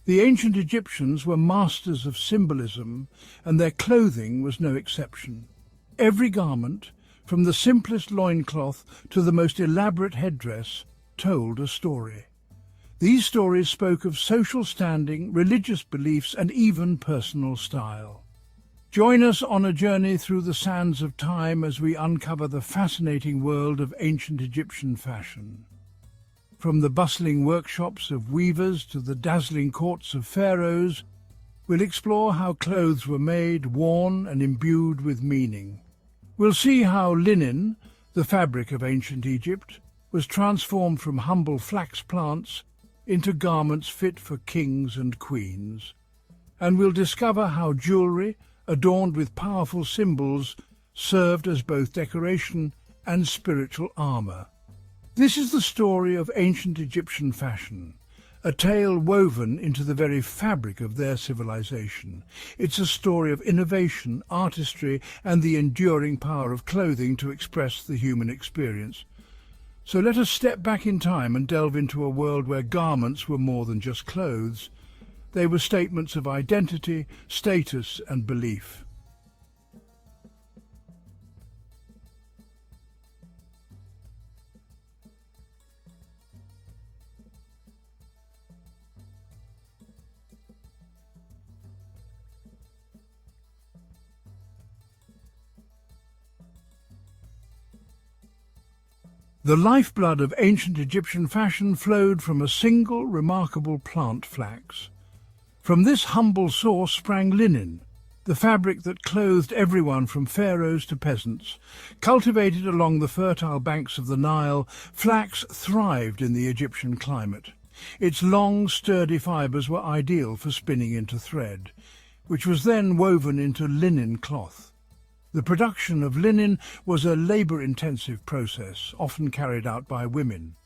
The ancient Egyptians were masters of symbolism, and their clothing was no exception. Every garment, from the simplest loincloth to the most elaborate headdress, told a story. These stories spoke of social standing, religious beliefs, and even personal style. Join us on a journey through the sands of time as we uncover the fascinating world of ancient Egyptian fashion. From the bustling workshops of weavers to the dazzling courts of pharaohs, we'll explore how clothes were made, worn, and imbued with meaning. We'll see how linen, the fabric of ancient Egypt, was transformed from humble flax plants into garments fit for kings and queens. And we'll discover how jewellery, adorned with powerful symbols, served as both decoration and spiritual armour. This is the story of ancient Egyptian fashion, a tale woven into the very fabric of their civilization. It's a story of innovation, artistry, and the enduring power of clothing to express the human experience. So let us step back in time and delve into a world where garments were more than just clothes. They were statements of identity, status, and belief. The lifeblood of ancient Egyptian fashion flowed from a single remarkable plant, flax. From this humble source sprang linen, the fabric that clothed everyone from pharaohs to peasants. Cultivated along the fertile banks of the Nile, flax thrived in the Egyptian climate. Its long, sturdy fibres were ideal for spinning into thread, which was then woven into linen cloth. The production of linen was a labour-intensive process, often carried out by women.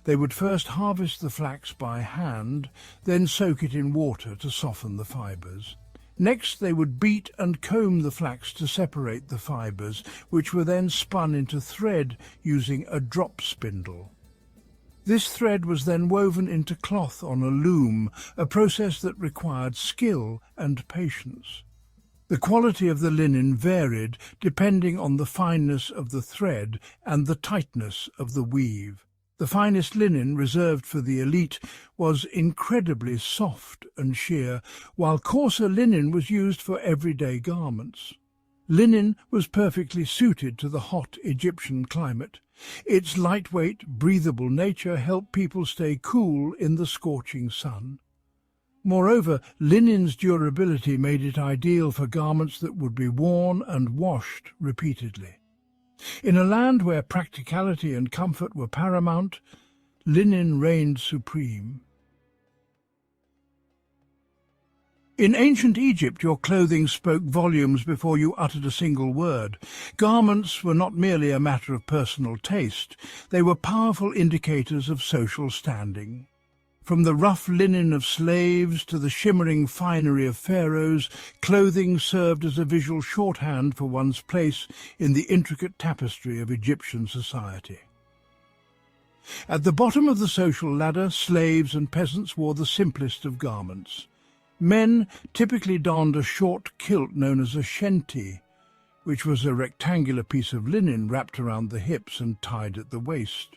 They would first harvest the flax by hand, then soak it in water to soften the fibres. Next, they would beat and comb the flax to separate the fibres, which were then spun into thread using a drop spindle. This thread was then woven into cloth on a loom, a process that required skill and patience. The quality of the linen varied depending on the fineness of the thread and the tightness of the weave. The finest linen, reserved for the elite, was incredibly soft and sheer, while coarser linen was used for everyday garments. Linen was perfectly suited to the hot Egyptian climate. Its lightweight, breathable nature helped people stay cool in the scorching sun. Moreover, linen's durability made it ideal for garments that would be worn and washed repeatedly. In a land where practicality and comfort were paramount, linen reigned supreme. In ancient Egypt, your clothing spoke volumes before you uttered a single word. Garments were not merely a matter of personal taste, they were powerful indicators of social standing. From the rough linen of slaves to the shimmering finery of pharaohs, clothing served as a visual shorthand for one's place in the intricate tapestry of Egyptian society. At the bottom of the social ladder, slaves and peasants wore the simplest of garments. Men typically donned a short kilt known as a shenti, which was a rectangular piece of linen wrapped around the hips and tied at the waist.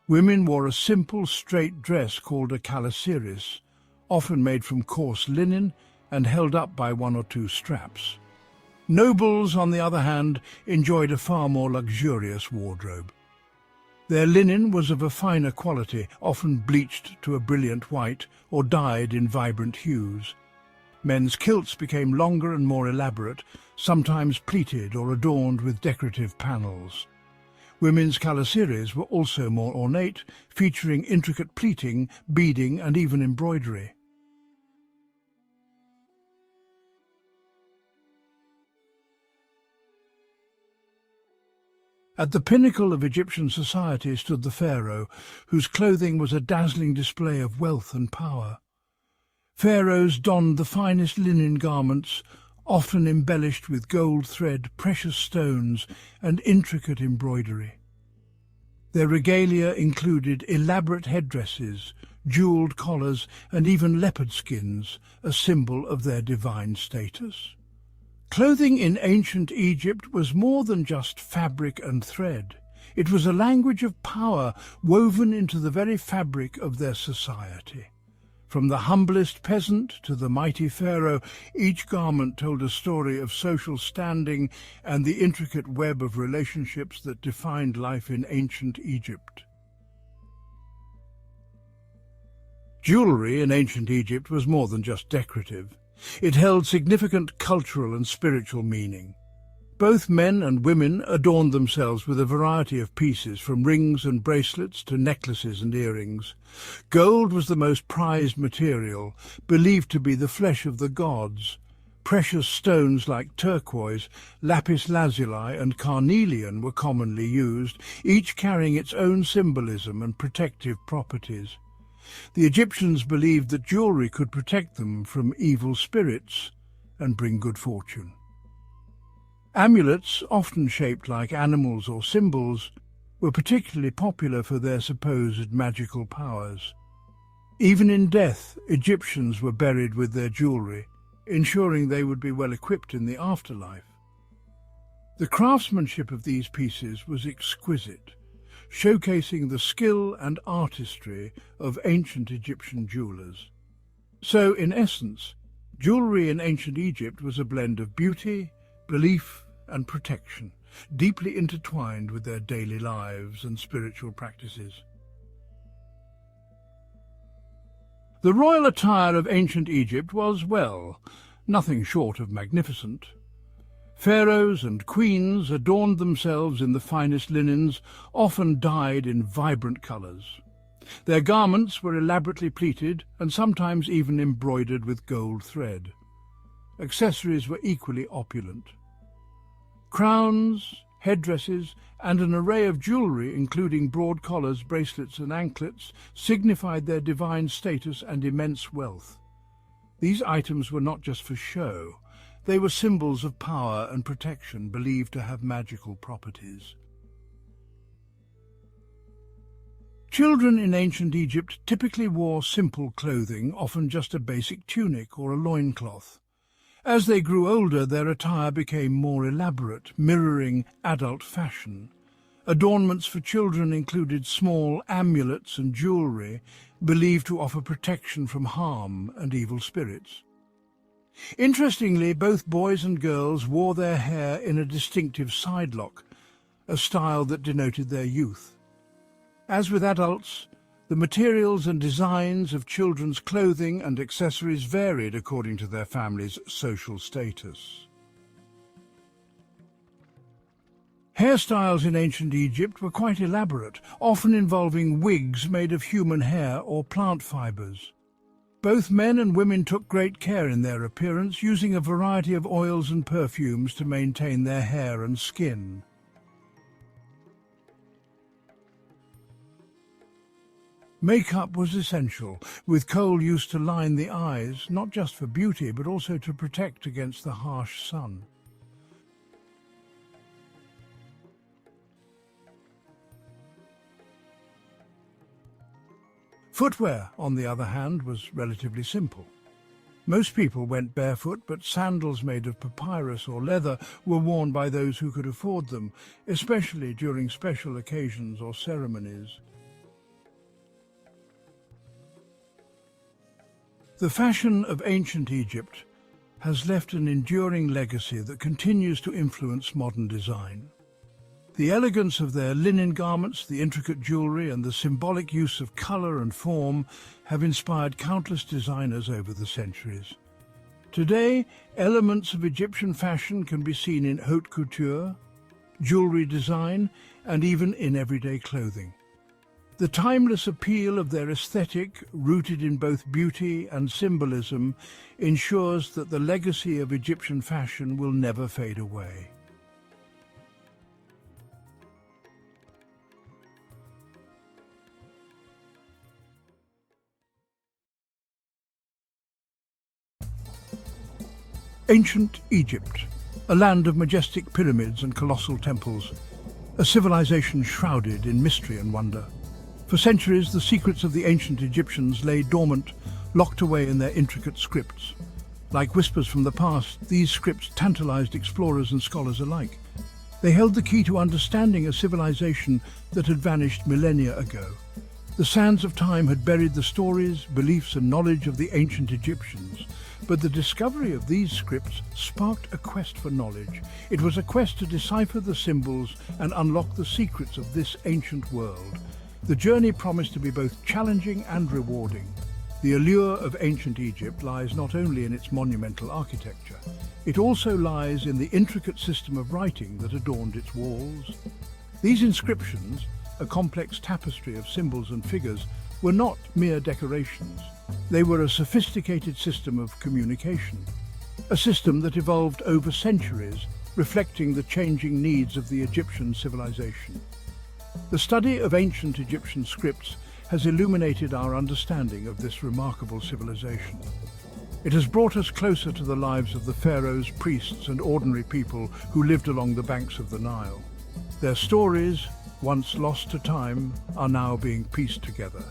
Women wore a simple, straight dress called a calasiris, often made from coarse linen and held up by one or two straps. Nobles, on the other hand, enjoyed a far more luxurious wardrobe. Their linen was of a finer quality, often bleached to a brilliant white or dyed in vibrant hues. Men's kilts became longer and more elaborate, sometimes pleated or adorned with decorative panels. Women's calasiris were also more ornate, featuring intricate pleating, beading, and even embroidery. At the pinnacle of Egyptian society stood the pharaoh, whose clothing was a dazzling display of wealth and power. Pharaohs donned the finest linen garments, often embellished with gold thread, precious stones, and intricate embroidery. Their regalia included elaborate headdresses, jewelled collars, and even leopard skins, a symbol of their divine status. Clothing in ancient Egypt was more than just fabric and thread. It was a language of power woven into the very fabric of their society. From the humblest peasant to the mighty pharaoh, each garment told a story of social standing and the intricate web of relationships that defined life in ancient Egypt. Jewellery in ancient Egypt was more than just decorative. It held significant cultural and spiritual meaning. Both men and women adorned themselves with a variety of pieces, from rings and bracelets to necklaces and earrings. Gold was the most prized material, believed to be the flesh of the gods. Precious stones like turquoise, lapis lazuli and carnelian were commonly used, each carrying its own symbolism and protective properties. The Egyptians believed that jewellery could protect them from evil spirits and bring good fortune. Amulets, often shaped like animals or symbols, were particularly popular for their supposed magical powers. Even in death, Egyptians were buried with their jewellery, ensuring they would be well equipped in the afterlife. The craftsmanship of these pieces was exquisite, showcasing the skill and artistry of ancient Egyptian jewellers. So, in essence, jewellery in ancient Egypt was a blend of beauty, belief and protection, deeply intertwined with their daily lives and spiritual practices. The royal attire of ancient Egypt was, well, nothing short of magnificent. Pharaohs and queens adorned themselves in the finest linens, often dyed in vibrant colours. Their garments were elaborately pleated and sometimes even embroidered with gold thread. Accessories were equally opulent. Crowns, headdresses, and an array of jewellery, including broad collars, bracelets and anklets, signified their divine status and immense wealth. These items were not just for show. They were symbols of power and protection, believed to have magical properties. Children in ancient Egypt typically wore simple clothing, often just a basic tunic or a loincloth. As they grew older, their attire became more elaborate, mirroring adult fashion. Adornments for children included small amulets and jewellery, believed to offer protection from harm and evil spirits. Interestingly, both boys and girls wore their hair in a distinctive sidelock, a style that denoted their youth. As with adults, the materials and designs of children's clothing and accessories varied according to their family's social status. Hairstyles in ancient Egypt were quite elaborate, often involving wigs made of human hair or plant fibres. Both men and women took great care in their appearance, using a variety of oils and perfumes to maintain their hair and skin. Makeup was essential, with kohl used to line the eyes, not just for beauty, but also to protect against the harsh sun. Footwear, on the other hand, was relatively simple. Most people went barefoot, but sandals made of papyrus or leather were worn by those who could afford them, especially during special occasions or ceremonies. The fashion of ancient Egypt has left an enduring legacy that continues to influence modern design. The elegance of their linen garments, the intricate jewellery and the symbolic use of colour and form have inspired countless designers over the centuries. Today, elements of Egyptian fashion can be seen in haute couture, jewellery design and even in everyday clothing. The timeless appeal of their aesthetic, rooted in both beauty and symbolism, ensures that the legacy of Egyptian fashion will never fade away. Ancient Egypt, a land of majestic pyramids and colossal temples. a civilization shrouded in mystery and wonder. For centuries, the secrets of the ancient Egyptians lay dormant, locked away in their intricate scripts. Like whispers from the past, these scripts tantalized explorers and scholars alike. They held the key to understanding a civilization that had vanished millennia ago. The sands of time had buried the stories, beliefs and knowledge of the ancient Egyptians, but the discovery of these scripts sparked a quest for knowledge. It was a quest to decipher the symbols and unlock the secrets of this ancient world. The journey promised to be both challenging and rewarding. The allure of ancient Egypt lies not only in its monumental architecture, it also lies in the intricate system of writing that adorned its walls. These inscriptions, a complex tapestry of symbols and figures, were not mere decorations. They were a sophisticated system of communication, a system that evolved over centuries, reflecting the changing needs of the Egyptian civilization. The study of ancient Egyptian scripts has illuminated our understanding of this remarkable civilization. It has brought us closer to the lives of the pharaohs, priests, and ordinary people who lived along the banks of the Nile. Their stories, once lost to time, are now being pieced together.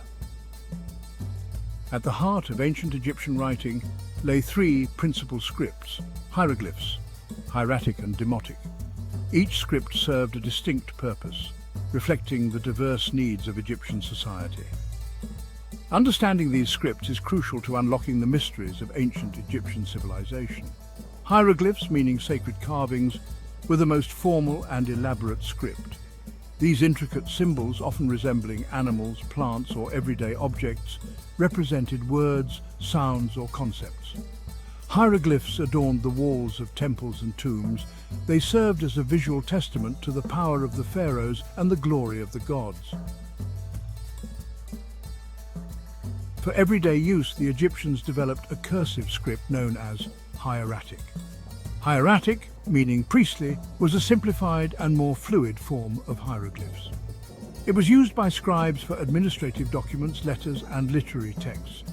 At the heart of ancient Egyptian writing lay three principal scripts: hieroglyphs, hieratic and demotic. Each script served a distinct purpose, reflecting the diverse needs of Egyptian society. Understanding these scripts is crucial to unlocking the mysteries of ancient Egyptian civilization. Hieroglyphs, meaning sacred carvings, were the most formal and elaborate script. These intricate symbols, often resembling animals, plants, or everyday objects, represented words, sounds, or concepts. Hieroglyphs adorned the walls of temples and tombs. They served as a visual testament to the power of the pharaohs and the glory of the gods. For everyday use, the Egyptians developed a cursive script known as hieratic. Hieratic, meaning priestly, was a simplified and more fluid form of hieroglyphs. It was used by scribes for administrative documents, letters, and literary texts.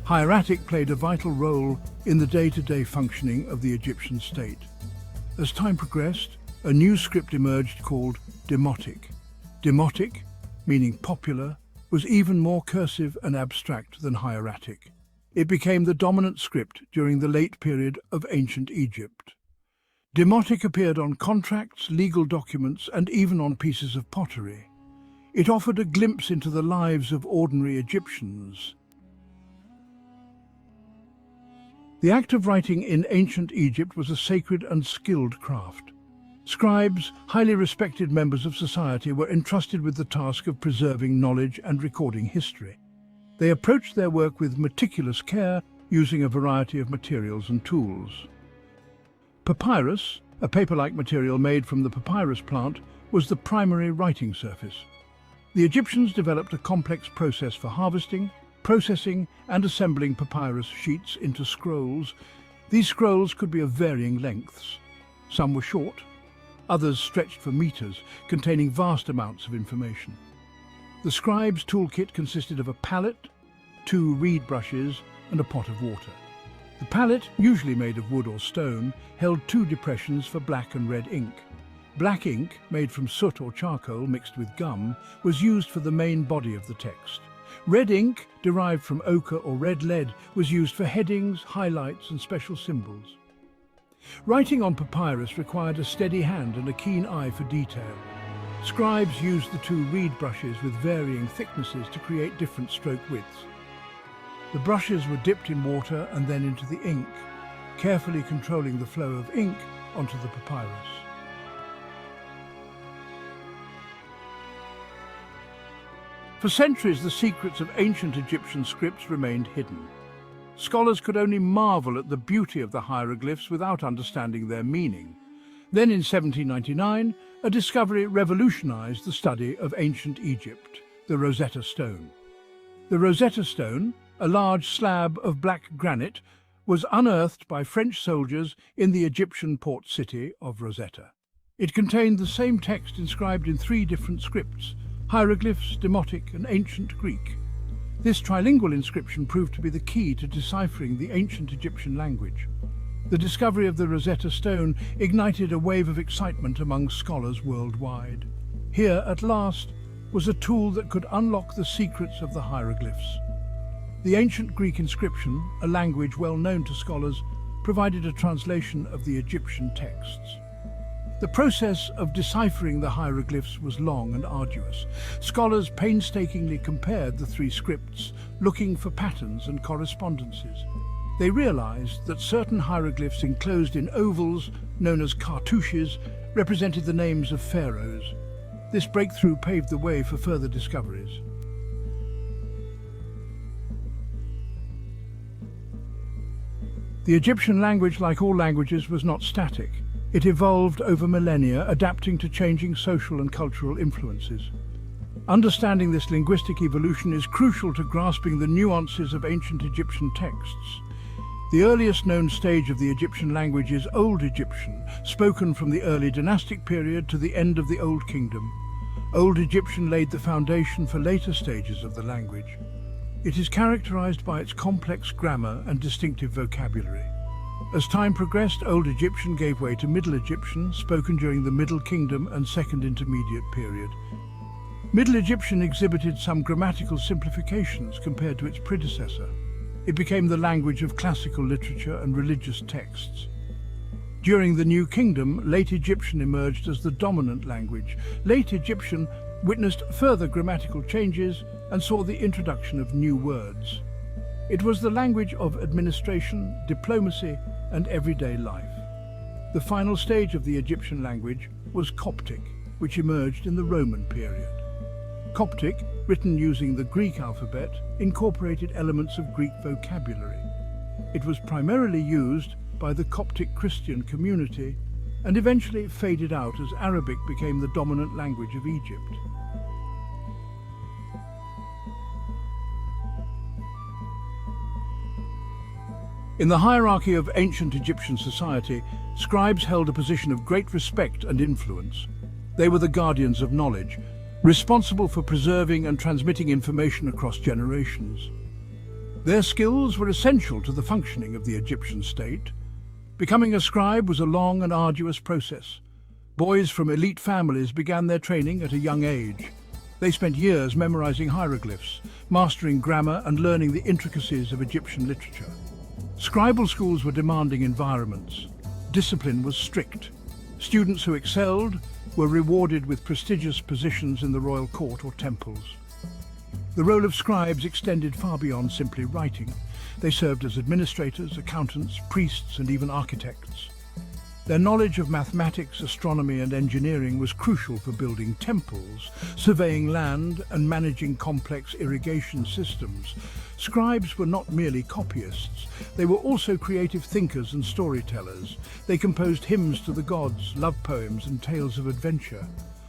Hieratic played a vital role in the day-to-day functioning of the Egyptian state. As time progressed, a new script emerged called demotic. Demotic, meaning popular, was even more cursive and abstract than hieratic. It became the dominant script during the late period of ancient Egypt. Demotic appeared on contracts, legal documents, and even on pieces of pottery. It offered a glimpse into the lives of ordinary Egyptians. The act of writing in ancient Egypt was a sacred and skilled craft. Scribes, highly respected members of society, were entrusted with the task of preserving knowledge and recording history. They approached their work with meticulous care, using a variety of materials and tools. Papyrus, a paper-like material made from the papyrus plant, was the primary writing surface. The Egyptians developed a complex process for harvesting, processing, and assembling papyrus sheets into scrolls. These scrolls could be of varying lengths. Some were short, others stretched for meters, containing vast amounts of information. The scribe's toolkit consisted of a palette, 2 reed brushes, and a pot of water. The palette, usually made of wood or stone, held 2 depressions for black and red ink. Black ink, made from soot or charcoal mixed with gum, was used for the main body of the text. Red ink, derived from ochre or red lead, was used for headings, highlights, and special symbols. Writing on papyrus required a steady hand and a keen eye for detail. Scribes used the 2 reed brushes with varying thicknesses to create different stroke widths. The brushes were dipped in water and then into the ink, carefully controlling the flow of ink onto the papyrus. For centuries, the secrets of ancient Egyptian scripts remained hidden. Scholars could only marvel at the beauty of the hieroglyphs without understanding their meaning. Then in 1799, a discovery revolutionized the study of ancient Egypt, the Rosetta Stone. The Rosetta Stone, a large slab of black granite, was unearthed by French soldiers in the Egyptian port city of Rosetta. It contained the same text inscribed in 3 different scripts: hieroglyphs, demotic, and ancient Greek. This trilingual inscription proved to be the key to deciphering the ancient Egyptian language. The discovery of the Rosetta Stone ignited a wave of excitement among scholars worldwide. Here, at last, was a tool that could unlock the secrets of the hieroglyphs. The ancient Greek inscription, a language well known to scholars, provided a translation of the Egyptian texts. The process of deciphering the hieroglyphs was long and arduous. Scholars painstakingly compared the three scripts, looking for patterns and correspondences. They realized that certain hieroglyphs enclosed in ovals, known as cartouches, represented the names of pharaohs. This breakthrough paved the way for further discoveries. The Egyptian language, like all languages, was not static. It evolved over millennia, adapting to changing social and cultural influences. Understanding this linguistic evolution is crucial to grasping the nuances of ancient Egyptian texts. The earliest known stage of the Egyptian language is Old Egyptian, spoken from the early dynastic period to the end of the Old Kingdom. Old Egyptian laid the foundation for later stages of the language. It is characterized by its complex grammar and distinctive vocabulary. As time progressed, Old Egyptian gave way to Middle Egyptian, spoken during the Middle Kingdom and Second Intermediate period. Middle Egyptian exhibited some grammatical simplifications compared to its predecessor. It became the language of classical literature and religious texts. During the New Kingdom, Late Egyptian emerged as the dominant language. Late Egyptian witnessed further grammatical changes and saw the introduction of new words. It was the language of administration, diplomacy, and everyday life. The final stage of the Egyptian language was Coptic, which emerged in the Roman period. Coptic, written using the Greek alphabet, incorporated elements of Greek vocabulary. It was primarily used by the Coptic Christian community and eventually faded out as Arabic became the dominant language of Egypt. In the hierarchy of ancient Egyptian society, scribes held a position of great respect and influence. They were the guardians of knowledge, responsible for preserving and transmitting information across generations. Their skills were essential to the functioning of the Egyptian state. Becoming a scribe was a long and arduous process. Boys from elite families began their training at a young age. They spent years memorizing hieroglyphs, mastering grammar and learning the intricacies of Egyptian literature. Scribal schools were demanding environments. Discipline was strict. Students who excelled were rewarded with prestigious positions in the royal court or temples. The role of scribes extended far beyond simply writing. They served as administrators, accountants, priests, and even architects. Their knowledge of mathematics, astronomy, and engineering was crucial for building temples, surveying land, and managing complex irrigation systems. Scribes were not merely copyists. They were also creative thinkers and storytellers. They composed hymns to the gods, love poems, and tales of adventure.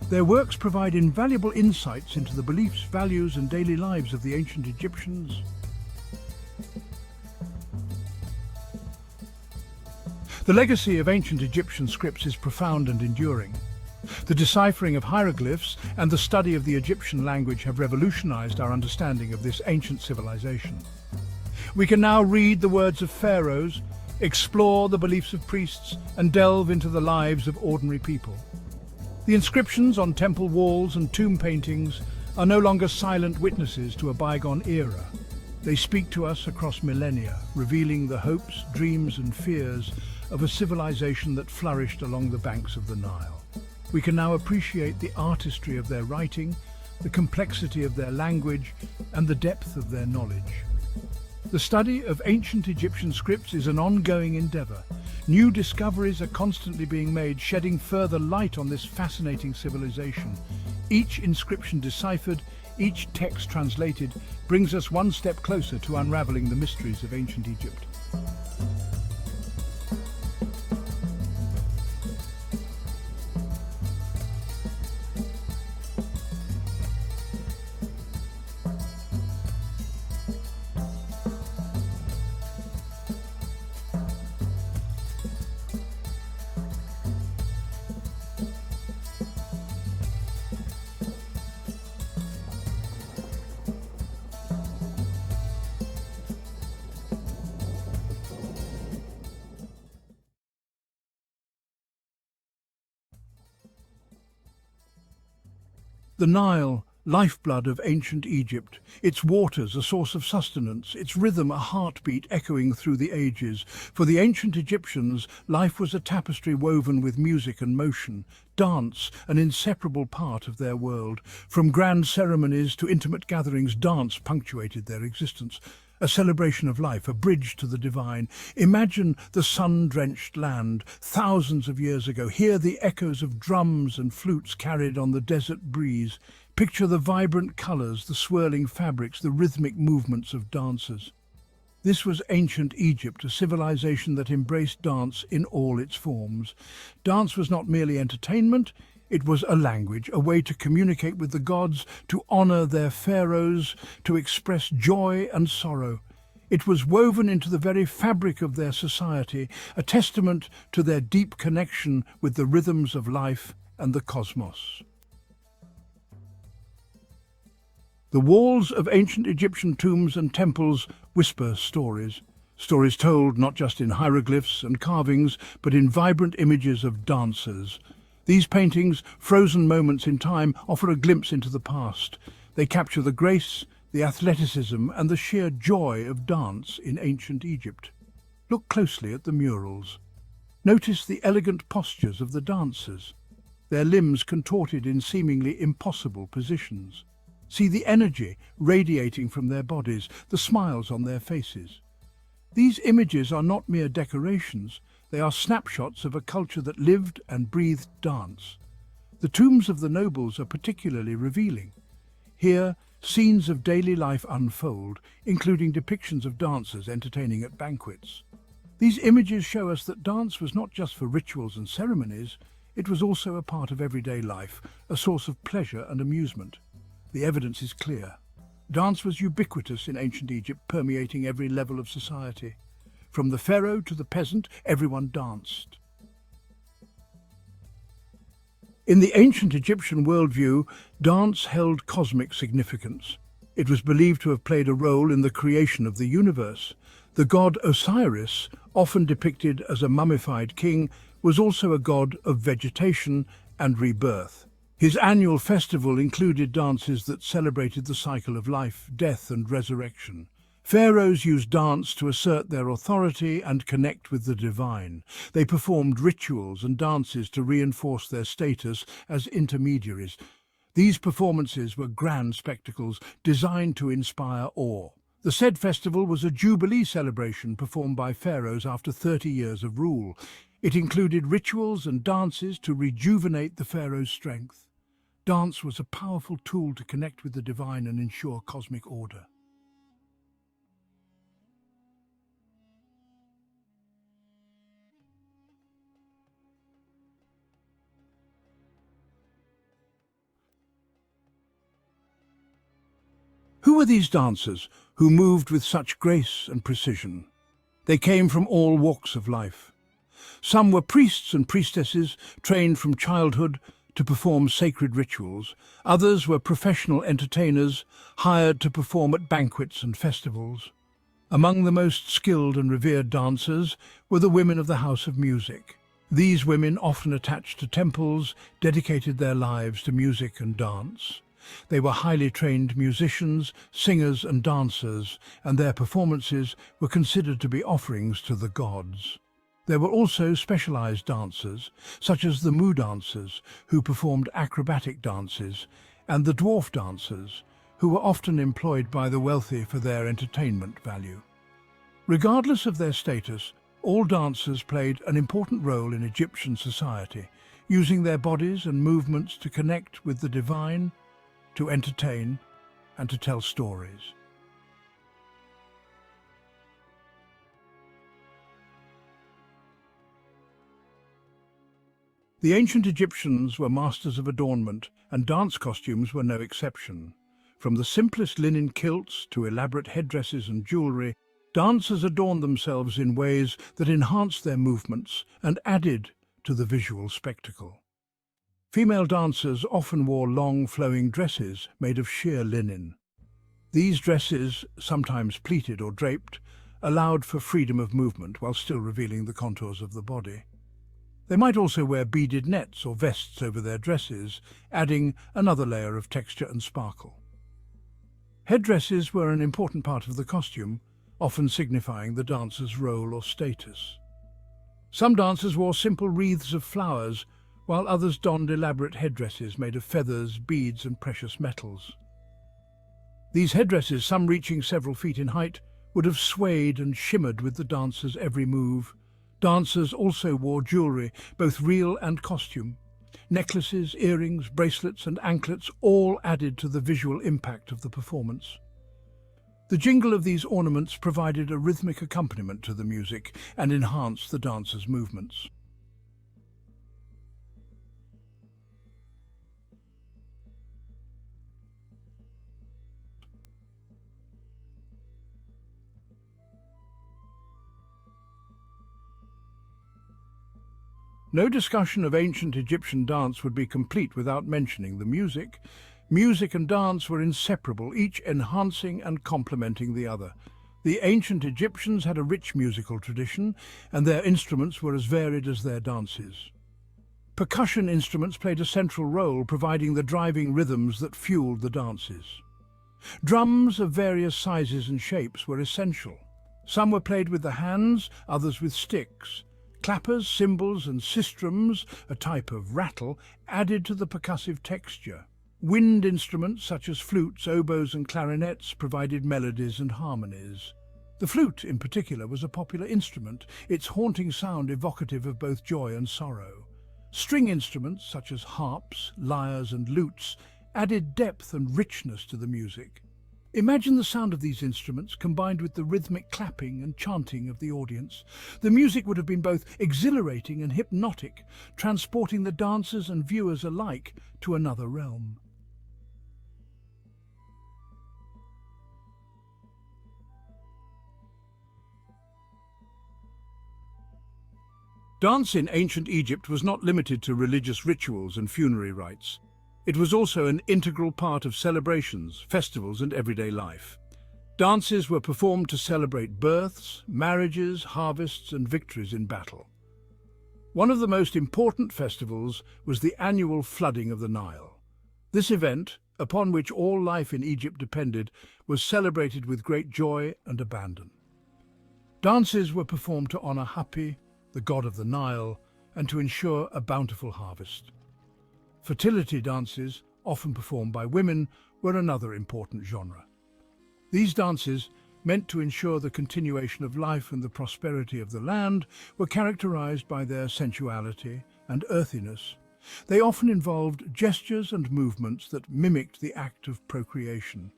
Their works provide invaluable insights into the beliefs, values, and daily lives of the ancient Egyptians. The legacy of ancient Egyptian scripts is profound and enduring. The deciphering of hieroglyphs and the study of the Egyptian language have revolutionized our understanding of this ancient civilization. We can now read the words of pharaohs, explore the beliefs of priests, and delve into the lives of ordinary people. The inscriptions on temple walls and tomb paintings are no longer silent witnesses to a bygone era. They speak to us across millennia, revealing the hopes, dreams, and fears of a civilization that flourished along the banks of the Nile. We can now appreciate the artistry of their writing, the complexity of their language, and the depth of their knowledge. The study of ancient Egyptian scripts is an ongoing endeavor. New discoveries are constantly being made, shedding further light on this fascinating civilization. Each inscription deciphered, each text translated, brings us one step closer to unraveling the mysteries of ancient Egypt. The Nile, lifeblood of ancient Egypt, its waters a source of sustenance, its rhythm a heartbeat echoing through the ages. For the ancient Egyptians, life was a tapestry woven with music and motion, dance an inseparable part of their world. From grand ceremonies to intimate gatherings, dance punctuated their existence. A celebration of life, a bridge to the divine. Imagine the sun-drenched land thousands of years ago. Hear the echoes of drums and flutes carried on the desert breeze. Picture the vibrant colours, the swirling fabrics, the rhythmic movements of dancers. This was ancient Egypt, a civilization that embraced dance in all its forms. Dance was not merely entertainment, it was a language, a way to communicate with the gods, to honour their pharaohs, to express joy and sorrow. It was woven into the very fabric of their society, a testament to their deep connection with the rhythms of life and the cosmos. The walls of ancient Egyptian tombs and temples whisper stories. Stories told not just in hieroglyphs and carvings, but in vibrant images of dancers. These paintings, frozen moments in time, offer a glimpse into the past. They capture the grace, the athleticism, and the sheer joy of dance in ancient Egypt. Look closely at the murals. Notice the elegant postures of the dancers, their limbs contorted in seemingly impossible positions. See the energy radiating from their bodies, the smiles on their faces. These images are not mere decorations, they are snapshots of a culture that lived and breathed dance. The tombs of the nobles are particularly revealing. Here, scenes of daily life unfold, including depictions of dancers entertaining at banquets. These images show us that dance was not just for rituals and ceremonies, it was also a part of everyday life, a source of pleasure and amusement. The evidence is clear. Dance was ubiquitous in ancient Egypt, permeating every level of society. From the pharaoh to the peasant, everyone danced. In the ancient Egyptian worldview, dance held cosmic significance. It was believed to have played a role in the creation of the universe. The god Osiris, often depicted as a mummified king, was also a god of vegetation and rebirth. His annual festival included dances that celebrated the cycle of life, death, and resurrection. Pharaohs used dance to assert their authority and connect with the divine. They performed rituals and dances to reinforce their status as intermediaries. These performances were grand spectacles designed to inspire awe. The said festival was a jubilee celebration performed by pharaohs after 30 years of rule. It included rituals and dances to rejuvenate the pharaoh's strength. Dance was a powerful tool to connect with the divine and ensure cosmic order. Who were these dancers who moved with such grace and precision? They came from all walks of life. Some were priests and priestesses trained from childhood to perform sacred rituals. Others were professional entertainers hired to perform at banquets and festivals. Among the most skilled and revered dancers were the women of the House of Music. These women, often attached to temples, dedicated their lives to music and dance. They were highly trained musicians, singers and dancers, and their performances were considered to be offerings to the gods. There were also specialized dancers, such as the Mu dancers, who performed acrobatic dances, and the dwarf dancers, who were often employed by the wealthy for their entertainment value. Regardless of their status, all dancers played an important role in Egyptian society, using their bodies and movements to connect with the divine, to entertain, and to tell stories. The ancient Egyptians were masters of adornment, and dance costumes were no exception. From the simplest linen kilts to elaborate headdresses and jewellery, dancers adorned themselves in ways that enhanced their movements and added to the visual spectacle. Female dancers often wore long, flowing dresses made of sheer linen. These dresses, sometimes pleated or draped, allowed for freedom of movement while still revealing the contours of the body. They might also wear beaded nets or vests over their dresses, adding another layer of texture and sparkle. Headdresses were an important part of the costume, often signifying the dancer's role or status. Some dancers wore simple wreaths of flowers, while others donned elaborate headdresses made of feathers, beads, and precious metals. These headdresses, some reaching several feet in height, would have swayed and shimmered with the dancer's every move. Dancers also wore jewellery, both real and costume. Necklaces, earrings, bracelets, and anklets all added to the visual impact of the performance. The jingle of these ornaments provided a rhythmic accompaniment to the music and enhanced the dancer's movements. No discussion of ancient Egyptian dance would be complete without mentioning the music. Music and dance were inseparable, each enhancing and complementing the other. The ancient Egyptians had a rich musical tradition, and their instruments were as varied as their dances. Percussion instruments played a central role, providing the driving rhythms that fueled the dances. Drums of various sizes and shapes were essential. Some were played with the hands, others with sticks. Clappers, cymbals, and sistrums, a type of rattle, added to the percussive texture. Wind instruments such as flutes, oboes, and clarinets provided melodies and harmonies. The flute, in particular, was a popular instrument, its haunting sound evocative of both joy and sorrow. String instruments such as harps, lyres, and lutes added depth and richness to the music. Imagine the sound of these instruments combined with the rhythmic clapping and chanting of the audience. The music would have been both exhilarating and hypnotic, transporting the dancers and viewers alike to another realm. Dance in ancient Egypt was not limited to religious rituals and funerary rites. It was also an integral part of celebrations, festivals, and everyday life. Dances were performed to celebrate births, marriages, harvests, and victories in battle. One of the most important festivals was the annual flooding of the Nile. This event, upon which all life in Egypt depended, was celebrated with great joy and abandon. Dances were performed to honor Hapi, the god of the Nile, and to ensure a bountiful harvest. Fertility dances, often performed by women, were another important genre. These dances, meant to ensure the continuation of life and the prosperity of the land, were characterized by their sensuality and earthiness. They often involved gestures and movements that mimicked the act of procreation.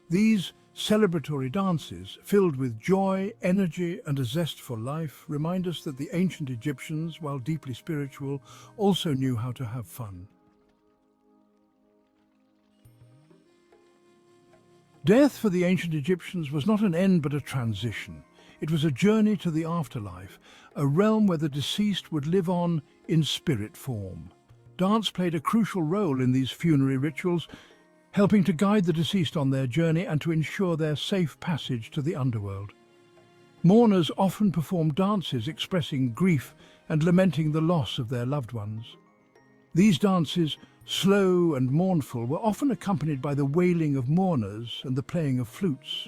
These celebratory dances, filled with joy, energy, and a zest for life, remind us that the ancient Egyptians, while deeply spiritual, also knew how to have fun. Death for the ancient Egyptians was not an end but a transition. It was a journey to the afterlife, a realm where the deceased would live on in spirit form. Dance played a crucial role in these funerary rituals, helping to guide the deceased on their journey and to ensure their safe passage to the underworld. Mourners often performed dances expressing grief and lamenting the loss of their loved ones. These dances, slow and mournful, were often accompanied by the wailing of mourners and the playing of flutes.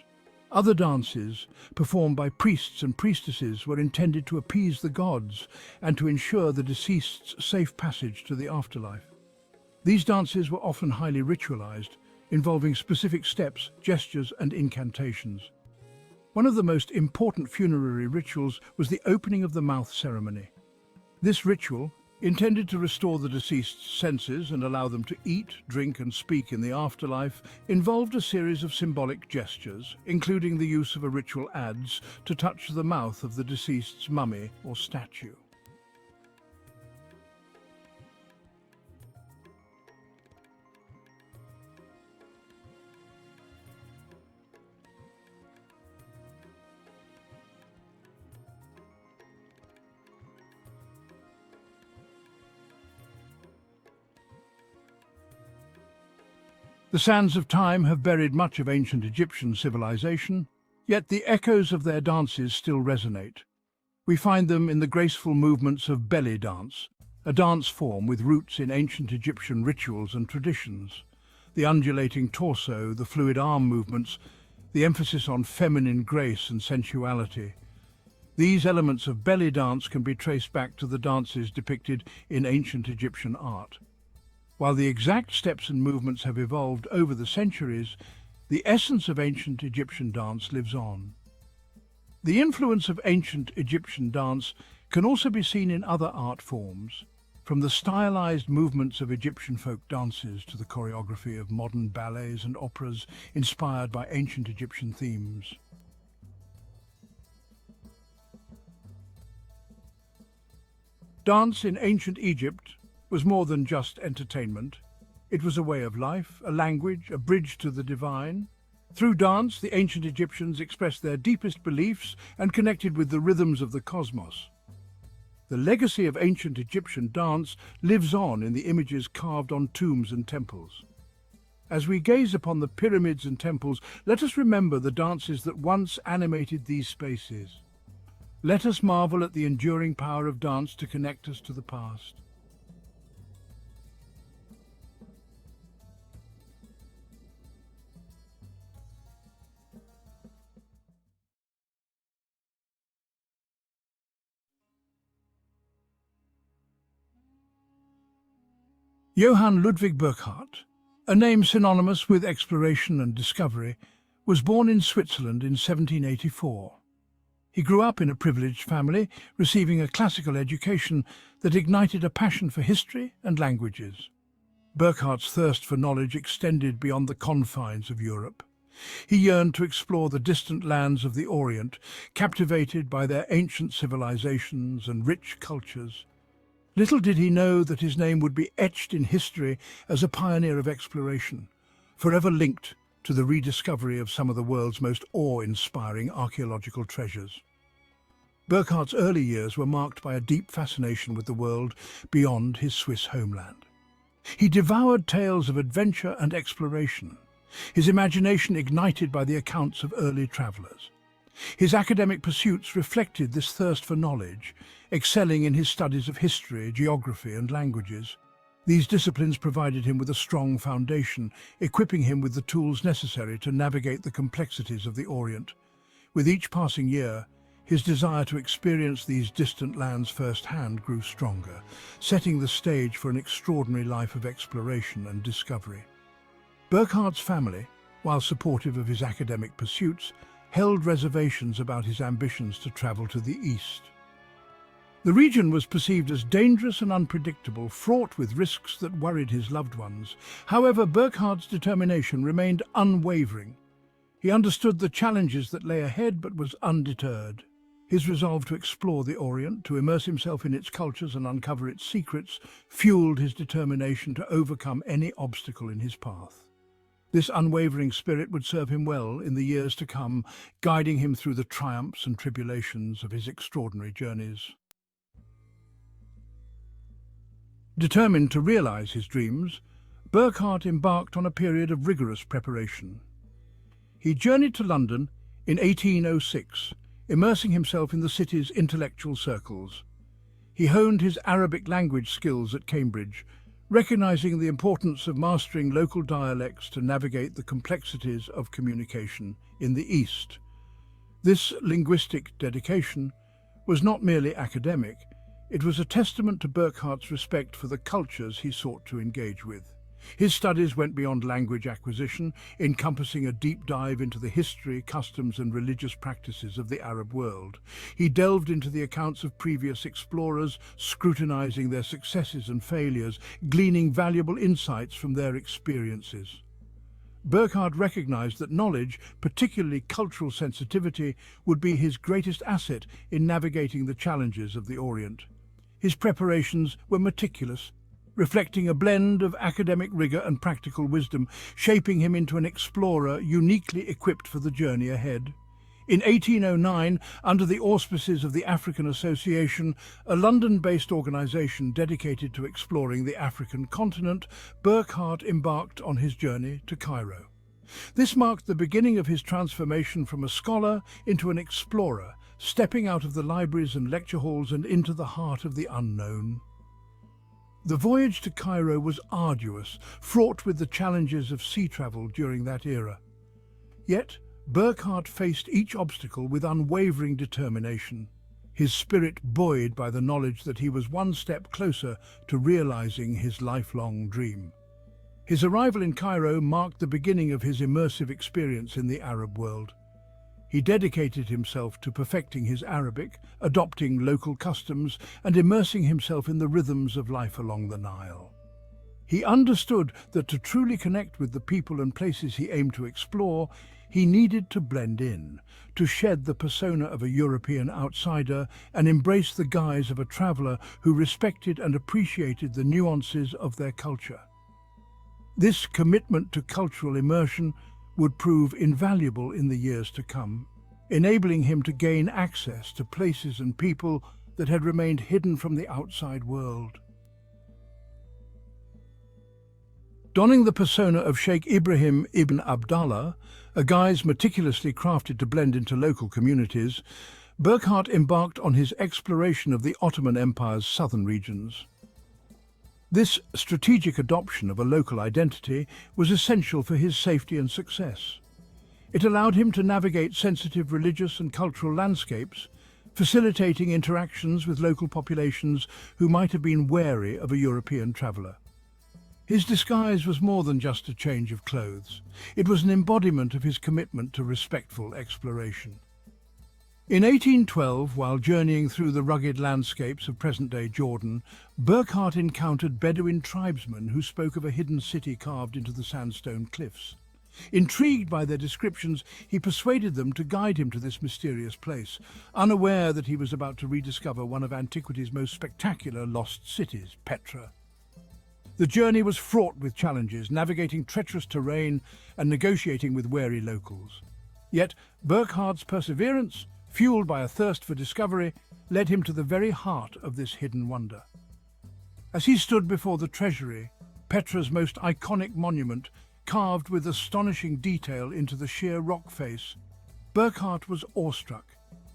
Other dances, performed by priests and priestesses, were intended to appease the gods and to ensure the deceased's safe passage to the afterlife. These dances were often highly ritualized, involving specific steps, gestures, and incantations. One of the most important funerary rituals was the opening of the mouth ceremony. This ritual, intended to restore the deceased's senses and allow them to eat, drink, and speak in the afterlife, involved a series of symbolic gestures, including the use of a ritual adze to touch the mouth of the deceased's mummy or statue. The sands of time have buried much of ancient Egyptian civilization, yet the echoes of their dances still resonate. We find them in the graceful movements of belly dance, a dance form with roots in ancient Egyptian rituals and traditions. The undulating torso, the fluid arm movements, the emphasis on feminine grace and sensuality. These elements of belly dance can be traced back to the dances depicted in ancient Egyptian art. While the exact steps and movements have evolved over the centuries, the essence of ancient Egyptian dance lives on. The influence of ancient Egyptian dance can also be seen in other art forms, from the stylized movements of Egyptian folk dances to the choreography of modern ballets and operas inspired by ancient Egyptian themes. Dance in ancient Egypt was more than just entertainment. It was a way of life, a language, a bridge to the divine. Through dance, the ancient Egyptians expressed their deepest beliefs and connected with the rhythms of the cosmos. The legacy of ancient Egyptian dance lives on in the images carved on tombs and temples. As we gaze upon the pyramids and temples, let us remember the dances that once animated these spaces. Let us marvel at the enduring power of dance to connect us to the past. Johann Ludwig Burckhardt, a name synonymous with exploration and discovery, was born in Switzerland in 1784. He grew up in a privileged family, receiving a classical education that ignited a passion for history and languages. Burckhardt's thirst for knowledge extended beyond the confines of Europe. He yearned to explore the distant lands of the Orient, captivated by their ancient civilizations and rich cultures. Little did he know that his name would be etched in history as a pioneer of exploration, forever linked to the rediscovery of some of the world's most awe-inspiring archaeological treasures. Burckhardt's early years were marked by a deep fascination with the world beyond his Swiss homeland. He devoured tales of adventure and exploration, his imagination ignited by the accounts of early travelers. His academic pursuits reflected this thirst for knowledge, excelling in his studies of history, geography, and languages. These disciplines provided him with a strong foundation, equipping him with the tools necessary to navigate the complexities of the Orient. With each passing year, his desire to experience these distant lands firsthand grew stronger, setting the stage for an extraordinary life of exploration and discovery. Burckhardt's family, while supportive of his academic pursuits, held reservations about his ambitions to travel to the east. The region was perceived as dangerous and unpredictable, fraught with risks that worried his loved ones. However, Burckhardt's determination remained unwavering. He understood the challenges that lay ahead but was undeterred. His resolve to explore the Orient, to immerse himself in its cultures and uncover its secrets, fueled his determination to overcome any obstacle in his path. This unwavering spirit would serve him well in the years to come, guiding him through the triumphs and tribulations of his extraordinary journeys. Determined to realize his dreams, Burckhardt embarked on a period of rigorous preparation. He journeyed to London in 1806, immersing himself in the city's intellectual circles. He honed his Arabic language skills at Cambridge, recognizing the importance of mastering local dialects to navigate the complexities of communication in the East. This linguistic dedication was not merely academic, it was a testament to Burckhardt's respect for the cultures he sought to engage with. His studies went beyond language acquisition, encompassing a deep dive into the history, customs, and religious practices of the Arab world. He delved into the accounts of previous explorers, scrutinizing their successes and failures, gleaning valuable insights from their experiences. Burckhardt recognized that knowledge, particularly cultural sensitivity, would be his greatest asset in navigating the challenges of the Orient. His preparations were meticulous, reflecting a blend of academic rigor and practical wisdom, shaping him into an explorer uniquely equipped for the journey ahead. In 1809, under the auspices of the African Association, a London-based organization dedicated to exploring the African continent, Burckhardt embarked on his journey to Cairo. This marked the beginning of his transformation from a scholar into an explorer, stepping out of the libraries and lecture halls and into the heart of the unknown. The voyage to Cairo was arduous, fraught with the challenges of sea travel during that era. Yet, Burckhardt faced each obstacle with unwavering determination, his spirit buoyed by the knowledge that he was one step closer to realizing his lifelong dream. His arrival in Cairo marked the beginning of his immersive experience in the Arab world. He dedicated himself to perfecting his Arabic, adopting local customs, and immersing himself in the rhythms of life along the Nile. He understood that to truly connect with the people and places he aimed to explore, he needed to blend in, to shed the persona of a European outsider and embrace the guise of a traveler who respected and appreciated the nuances of their culture. This commitment to cultural immersion would prove invaluable in the years to come, enabling him to gain access to places and people that had remained hidden from the outside world. Donning the persona of Sheikh Ibrahim ibn Abdallah, a guise meticulously crafted to blend into local communities, Burckhardt embarked on his exploration of the Ottoman Empire's southern regions. This strategic adoption of a local identity was essential for his safety and success. It allowed him to navigate sensitive religious and cultural landscapes, facilitating interactions with local populations who might have been wary of a European traveller. His disguise was more than just a change of clothes. It was an embodiment of his commitment to respectful exploration. In 1812, while journeying through the rugged landscapes of present-day Jordan, Burckhardt encountered Bedouin tribesmen who spoke of a hidden city carved into the sandstone cliffs. Intrigued by their descriptions, he persuaded them to guide him to this mysterious place, unaware that he was about to rediscover one of antiquity's most spectacular lost cities, Petra. The journey was fraught with challenges, navigating treacherous terrain and negotiating with wary locals. Yet Burckhardt's perseverance, fueled by a thirst for discovery, led him to the very heart of this hidden wonder. As he stood before the treasury, Petra's most iconic monument, carved with astonishing detail into the sheer rock face, Burckhardt was awestruck.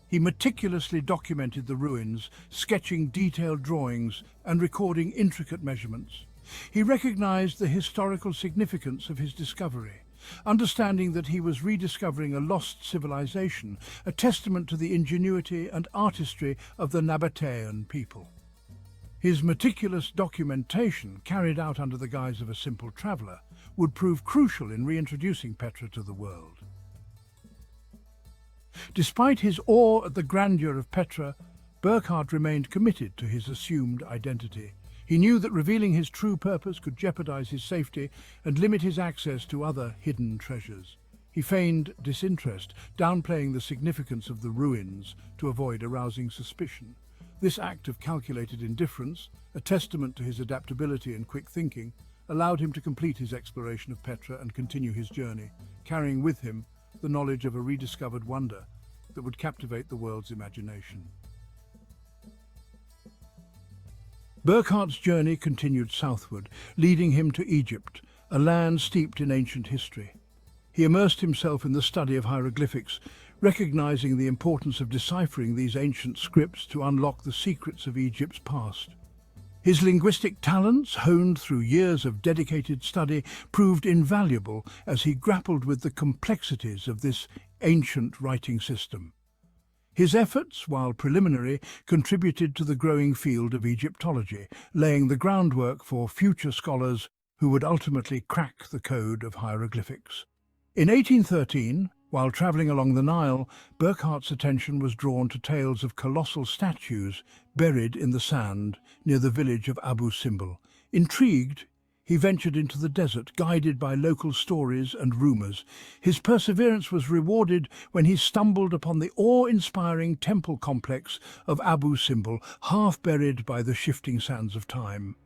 He meticulously documented the ruins, sketching detailed drawings and recording intricate measurements. He recognized the historical significance of his discovery, understanding that he was rediscovering a lost civilization, a testament to the ingenuity and artistry of the Nabatean people. His meticulous documentation, carried out under the guise of a simple traveler, would prove crucial in reintroducing Petra to the world. Despite his awe at the grandeur of Petra, Burckhardt remained committed to his assumed identity. He knew that revealing his true purpose could jeopardize his safety and limit his access to other hidden treasures. He feigned disinterest, downplaying the significance of the ruins to avoid arousing suspicion. This act of calculated indifference, a testament to his adaptability and quick thinking, allowed him to complete his exploration of Petra and continue his journey, carrying with him the knowledge of a rediscovered wonder that would captivate the world's imagination. Burckhardt's journey continued southward, leading him to Egypt, a land steeped in ancient history. He immersed himself in the study of hieroglyphics, recognizing the importance of deciphering these ancient scripts to unlock the secrets of Egypt's past. His linguistic talents, honed through years of dedicated study, proved invaluable as he grappled with the complexities of this ancient writing system. His efforts, while preliminary, contributed to the growing field of Egyptology, laying the groundwork for future scholars who would ultimately crack the code of hieroglyphics. In 1813, while travelling along the Nile, Burckhardt's attention was drawn to tales of colossal statues buried in the sand near the village of Abu Simbel. Intrigued, he ventured into the desert, guided by local stories and rumours. His perseverance was rewarded when he stumbled upon the awe-inspiring temple complex of Abu Simbel, half buried by the shifting sands of time.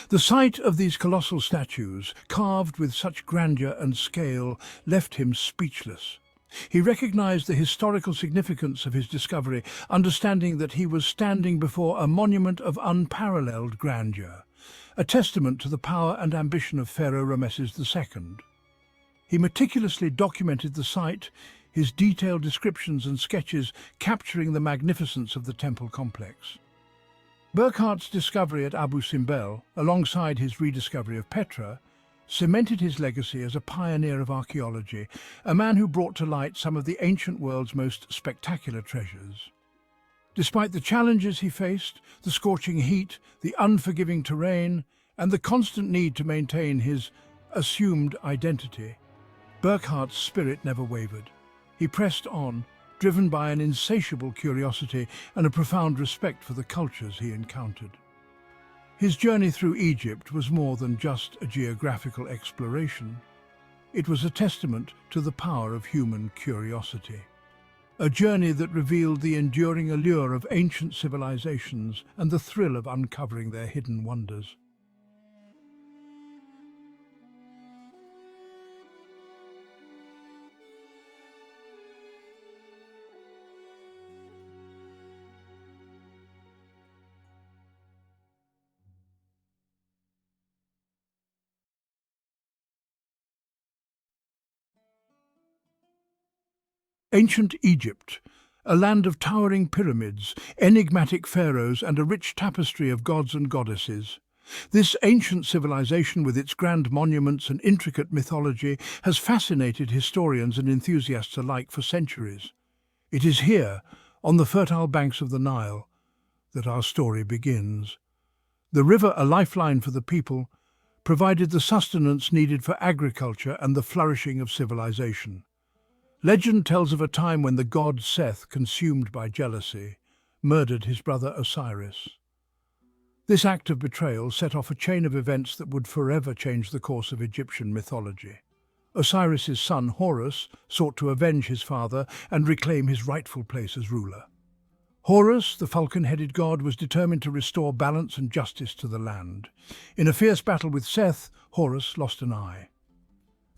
The sight of these colossal statues, carved with such grandeur and scale, left him speechless. He recognized the historical significance of his discovery, understanding that he was standing before a monument of unparalleled grandeur, a testament to the power and ambition of Pharaoh Rameses II. He meticulously documented the site, his detailed descriptions and sketches capturing the magnificence of the temple complex. Burckhardt's discovery at Abu Simbel, alongside his rediscovery of Petra, cemented his legacy as a pioneer of archaeology, a man who brought to light some of the ancient world's most spectacular treasures. Despite the challenges he faced, the scorching heat, the unforgiving terrain, and the constant need to maintain his assumed identity, Burckhardt's spirit never wavered. He pressed on, driven by an insatiable curiosity and a profound respect for the cultures he encountered. His journey through Egypt was more than just a geographical exploration. It was a testament to the power of human curiosity. A journey that revealed the enduring allure of ancient civilizations and the thrill of uncovering their hidden wonders. Ancient Egypt, a land of towering pyramids, enigmatic pharaohs, and a rich tapestry of gods and goddesses. This ancient civilization, with its grand monuments and intricate mythology, has fascinated historians and enthusiasts alike for centuries. It is here, on the fertile banks of the Nile, that our story begins. The river, a lifeline for the people, provided the sustenance needed for agriculture and the flourishing of civilization. Legend tells of a time when the god Seth, consumed by jealousy, murdered his brother Osiris. This act of betrayal set off a chain of events that would forever change the course of Egyptian mythology. Osiris's son Horus sought to avenge his father and reclaim his rightful place as ruler. Horus, the falcon-headed god, was determined to restore balance and justice to the land. In a fierce battle with Seth, Horus lost an eye.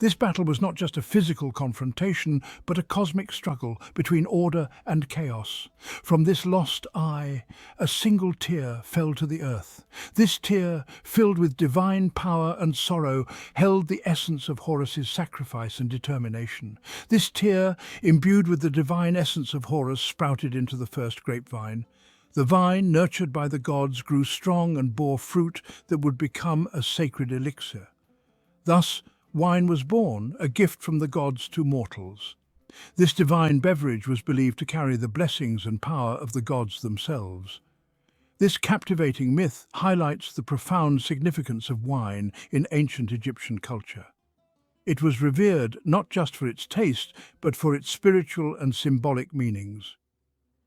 This battle was not just a physical confrontation, but a cosmic struggle between order and chaos. From this lost eye, a single tear fell to the earth. This tear, filled with divine power and sorrow, held the essence of Horus's sacrifice and determination. This tear, imbued with the divine essence of Horus, sprouted into the first grapevine. The vine, nurtured by the gods, grew strong and bore fruit that would become a sacred elixir. Thus, wine was born, a gift from the gods to mortals. This divine beverage was believed to carry the blessings and power of the gods themselves. This captivating myth highlights the profound significance of wine in ancient Egyptian culture. It was revered not just for its taste, but for its spiritual and symbolic meanings.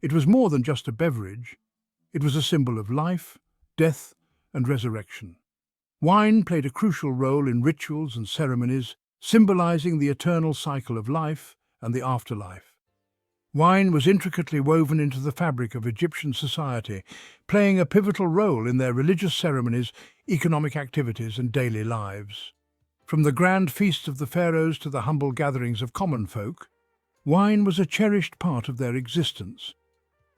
It was more than just a beverage. It was a symbol of life, death, and resurrection. Wine played a crucial role in rituals and ceremonies, symbolizing the eternal cycle of life and the afterlife. Wine was intricately woven into the fabric of Egyptian society, playing a pivotal role in their religious ceremonies, economic activities, and daily lives. From the grand feasts of the pharaohs to the humble gatherings of common folk, wine was a cherished part of their existence,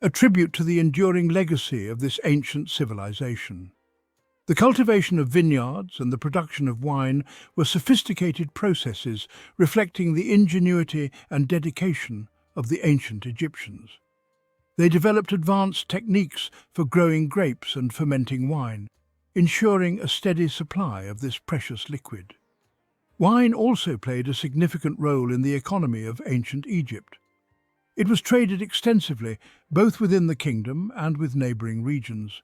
a tribute to the enduring legacy of this ancient civilization. The cultivation of vineyards and the production of wine were sophisticated processes reflecting the ingenuity and dedication of the ancient Egyptians. They developed advanced techniques for growing grapes and fermenting wine, ensuring a steady supply of this precious liquid. Wine also played a significant role in the economy of ancient Egypt. It was traded extensively, both within the kingdom and with neighboring regions.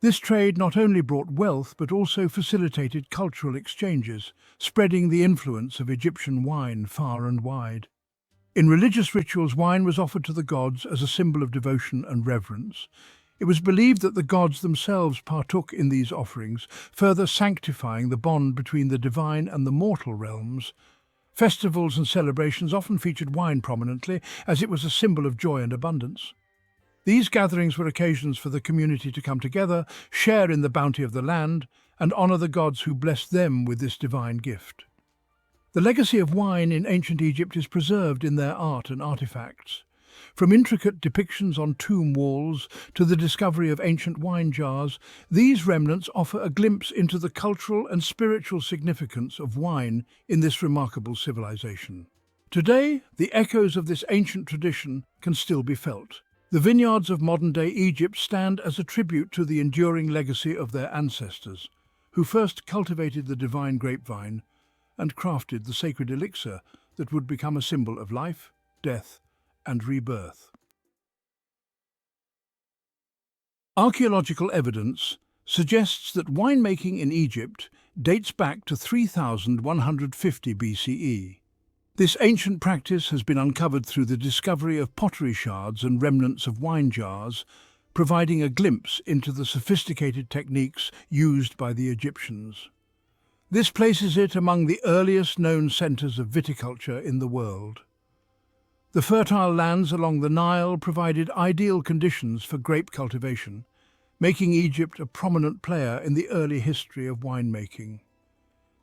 This trade not only brought wealth but also facilitated cultural exchanges, spreading the influence of Egyptian wine far and wide. In religious rituals, wine was offered to the gods as a symbol of devotion and reverence. It was believed that the gods themselves partook in these offerings, further sanctifying the bond between the divine and the mortal realms. Festivals and celebrations often featured wine prominently, as it was a symbol of joy and abundance. These gatherings were occasions for the community to come together, share in the bounty of the land, and honor the gods who blessed them with this divine gift. The legacy of wine in ancient Egypt is preserved in their art and artifacts. From intricate depictions on tomb walls to the discovery of ancient wine jars, these remnants offer a glimpse into the cultural and spiritual significance of wine in this remarkable civilization. Today, the echoes of this ancient tradition can still be felt. The vineyards of modern-day Egypt stand as a tribute to the enduring legacy of their ancestors, who first cultivated the divine grapevine and crafted the sacred elixir that would become a symbol of life, death, and rebirth. Archaeological evidence suggests that winemaking in Egypt dates back to 3150 BCE. This ancient practice has been uncovered through the discovery of pottery shards and remnants of wine jars, providing a glimpse into the sophisticated techniques used by the Egyptians. This places it among the earliest known centers of viticulture in the world. The fertile lands along the Nile provided ideal conditions for grape cultivation, making Egypt a prominent player in the early history of winemaking.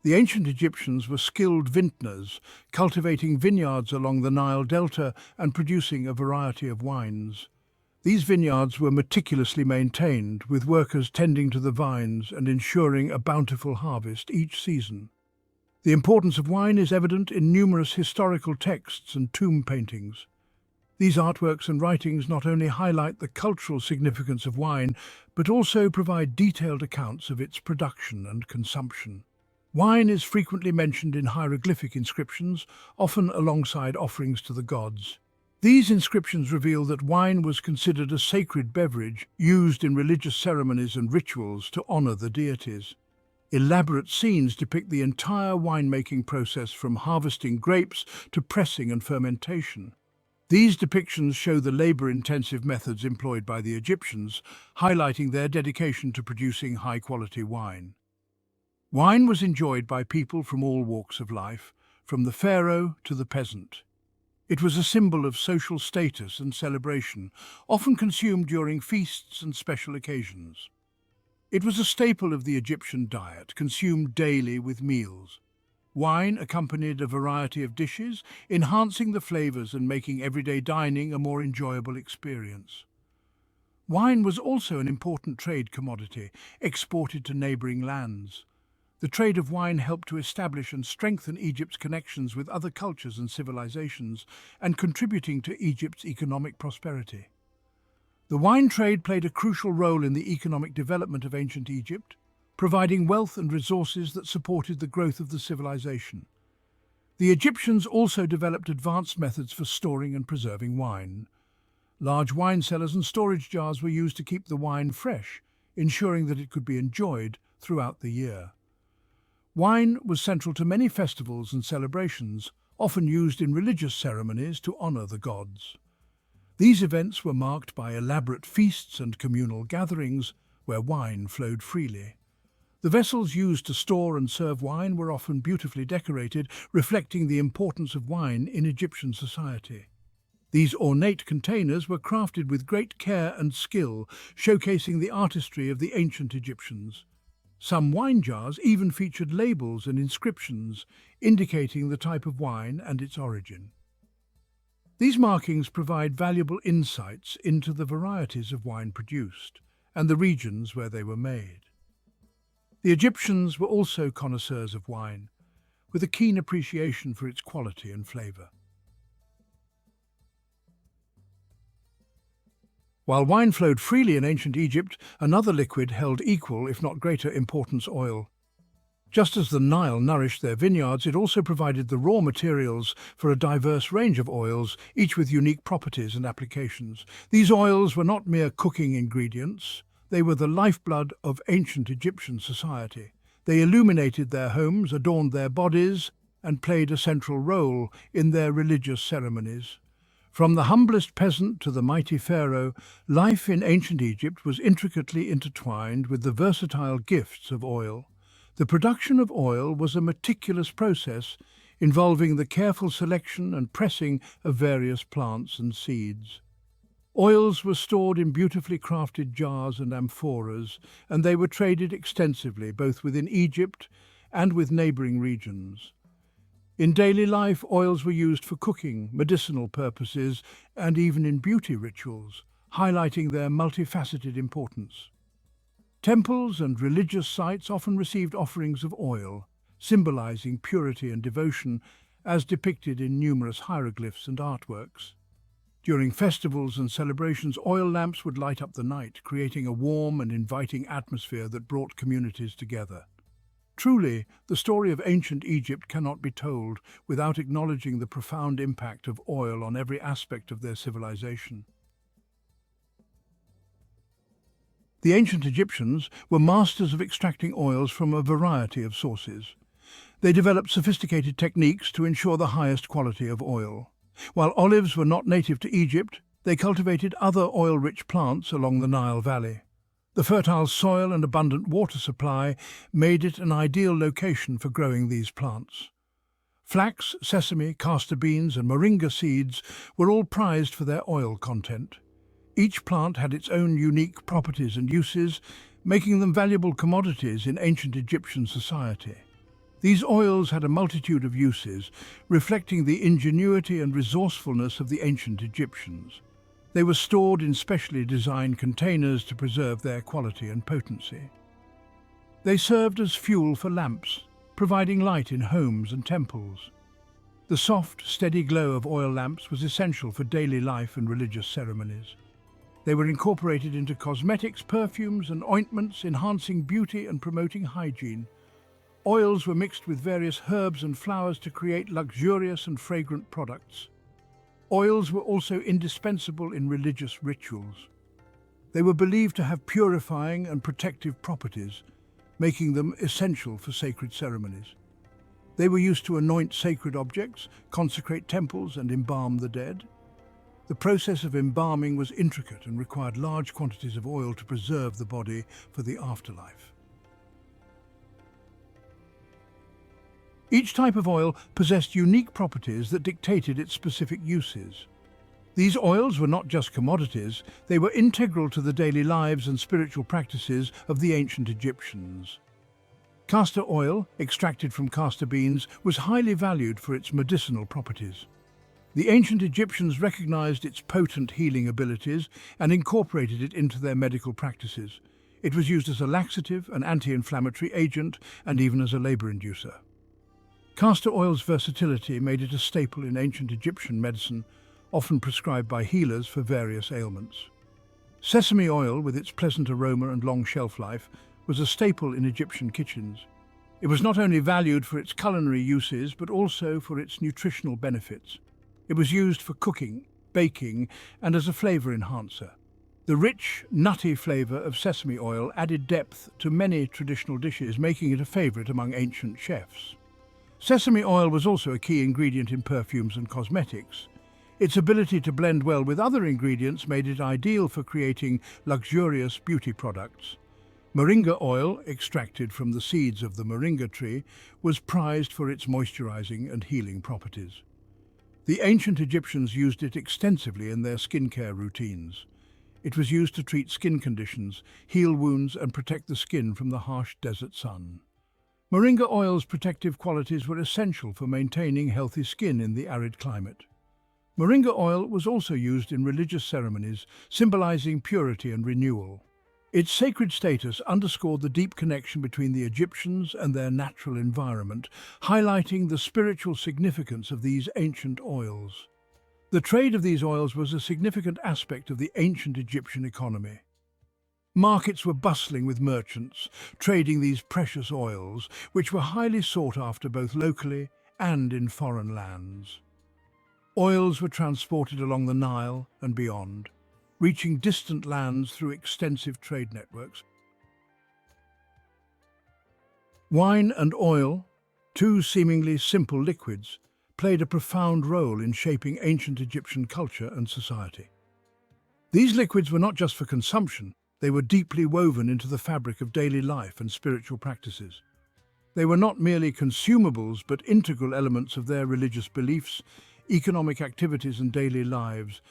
The ancient Egyptians were skilled vintners, cultivating vineyards along the Nile Delta and producing a variety of wines. These vineyards were meticulously maintained, with workers tending to the vines and ensuring a bountiful harvest each season. The importance of wine is evident in numerous historical texts and tomb paintings. These artworks and writings not only highlight the cultural significance of wine, but also provide detailed accounts of its production and consumption. Wine is frequently mentioned in hieroglyphic inscriptions, often alongside offerings to the gods. These inscriptions reveal that wine was considered a sacred beverage used in religious ceremonies and rituals to honor the deities. Elaborate scenes depict the entire winemaking process, from harvesting grapes to pressing and fermentation. These depictions show the labor-intensive methods employed by the Egyptians, highlighting their dedication to producing high-quality wine. Wine was enjoyed by people from all walks of life, from the pharaoh to the peasant. It was a symbol of social status and celebration, often consumed during feasts and special occasions. It was a staple of the Egyptian diet, consumed daily with meals. Wine accompanied a variety of dishes, enhancing the flavors and making everyday dining a more enjoyable experience. Wine was also an important trade commodity, exported to neighboring lands. The trade of wine helped to establish and strengthen Egypt's connections with other cultures and civilizations, and contributing to Egypt's economic prosperity. The wine trade played a crucial role in the economic development of ancient Egypt, providing wealth and resources that supported the growth of the civilization. The Egyptians also developed advanced methods for storing and preserving wine. Large wine cellars and storage jars were used to keep the wine fresh, ensuring that it could be enjoyed throughout the year. Wine was central to many festivals and celebrations, often used in religious ceremonies to honor the gods. These events were marked by elaborate feasts and communal gatherings where wine flowed freely. The vessels used to store and serve wine were often beautifully decorated, reflecting the importance of wine in Egyptian society. These ornate containers were crafted with great care and skill, showcasing the artistry of the ancient Egyptians. Some wine jars even featured labels and inscriptions indicating the type of wine and its origin. These markings provide valuable insights into the varieties of wine produced and the regions where they were made. The Egyptians were also connoisseurs of wine, with a keen appreciation for its quality and flavor. While wine flowed freely in ancient Egypt, another liquid held equal, if not greater, importance: oil. Just as the Nile nourished their vineyards, it also provided the raw materials for a diverse range of oils, each with unique properties and applications. These oils were not mere cooking ingredients. They were the lifeblood of ancient Egyptian society. They illuminated their homes, adorned their bodies, and played a central role in their religious ceremonies. From the humblest peasant to the mighty pharaoh, life in ancient Egypt was intricately intertwined with the versatile gifts of oil. The production of oil was a meticulous process involving the careful selection and pressing of various plants and seeds. Oils were stored in beautifully crafted jars and amphoras, and they were traded extensively, both within Egypt and with neighboring regions. In daily life, oils were used for cooking, medicinal purposes, and even in beauty rituals, highlighting their multifaceted importance. Temples and religious sites often received offerings of oil, symbolizing purity and devotion, as depicted in numerous hieroglyphs and artworks. During festivals and celebrations, oil lamps would light up the night, creating a warm and inviting atmosphere that brought communities together. Truly, the story of ancient Egypt cannot be told without acknowledging the profound impact of oil on every aspect of their civilization. The ancient Egyptians were masters of extracting oils from a variety of sources. They developed sophisticated techniques to ensure the highest quality of oil. While olives were not native to Egypt, they cultivated other oil-rich plants along the Nile Valley. The fertile soil and abundant water supply made it an ideal location for growing these plants. Flax, sesame, castor beans, and moringa seeds were all prized for their oil content. Each plant had its own unique properties and uses, making them valuable commodities in ancient Egyptian society. These oils had a multitude of uses, reflecting the ingenuity and resourcefulness of the ancient Egyptians. They were stored in specially designed containers to preserve their quality and potency. They served as fuel for lamps, providing light in homes and temples. The soft, steady glow of oil lamps was essential for daily life and religious ceremonies. They were incorporated into cosmetics, perfumes, and ointments, enhancing beauty and promoting hygiene. Oils were mixed with various herbs and flowers to create luxurious and fragrant products. Oils were also indispensable in religious rituals. They were believed to have purifying and protective properties, making them essential for sacred ceremonies. They were used to anoint sacred objects, consecrate temples, and embalm the dead. The process of embalming was intricate and required large quantities of oil to preserve the body for the afterlife. Each type of oil possessed unique properties that dictated its specific uses. These oils were not just commodities, they were integral to the daily lives and spiritual practices of the ancient Egyptians. Castor oil, extracted from castor beans, was highly valued for its medicinal properties. The ancient Egyptians recognized its potent healing abilities and incorporated it into their medical practices. It was used as a laxative, an anti-inflammatory agent, and even as a labor inducer. Castor oil's versatility made it a staple in ancient Egyptian medicine, often prescribed by healers for various ailments. Sesame oil, with its pleasant aroma and long shelf life, was a staple in Egyptian kitchens. It was not only valued for its culinary uses, but also for its nutritional benefits. It was used for cooking, baking, and as a flavor enhancer. The rich, nutty flavor of sesame oil added depth to many traditional dishes, making it a favorite among ancient chefs. Sesame oil was also a key ingredient in perfumes and cosmetics. Its ability to blend well with other ingredients made it ideal for creating luxurious beauty products. Moringa oil, extracted from the seeds of the moringa tree, was prized for its moisturizing and healing properties. The ancient Egyptians used it extensively in their skincare routines. It was used to treat skin conditions, heal wounds, and protect the skin from the harsh desert sun. Moringa oil's protective qualities were essential for maintaining healthy skin in the arid climate. Moringa oil was also used in religious ceremonies, symbolizing purity and renewal. Its sacred status underscored the deep connection between the Egyptians and their natural environment, highlighting the spiritual significance of these ancient oils. The trade of these oils was a significant aspect of the ancient Egyptian economy. Markets were bustling with merchants, trading these precious oils, which were highly sought after both locally and in foreign lands. Oils were transported along the Nile and beyond, reaching distant lands through extensive trade networks. Wine and oil, two seemingly simple liquids, played a profound role in shaping ancient Egyptian culture and society. These liquids were not just for consumption, they were deeply woven into the fabric of daily life and spiritual practices. They were not merely consumables, but integral elements of their religious beliefs, economic activities, and daily lives.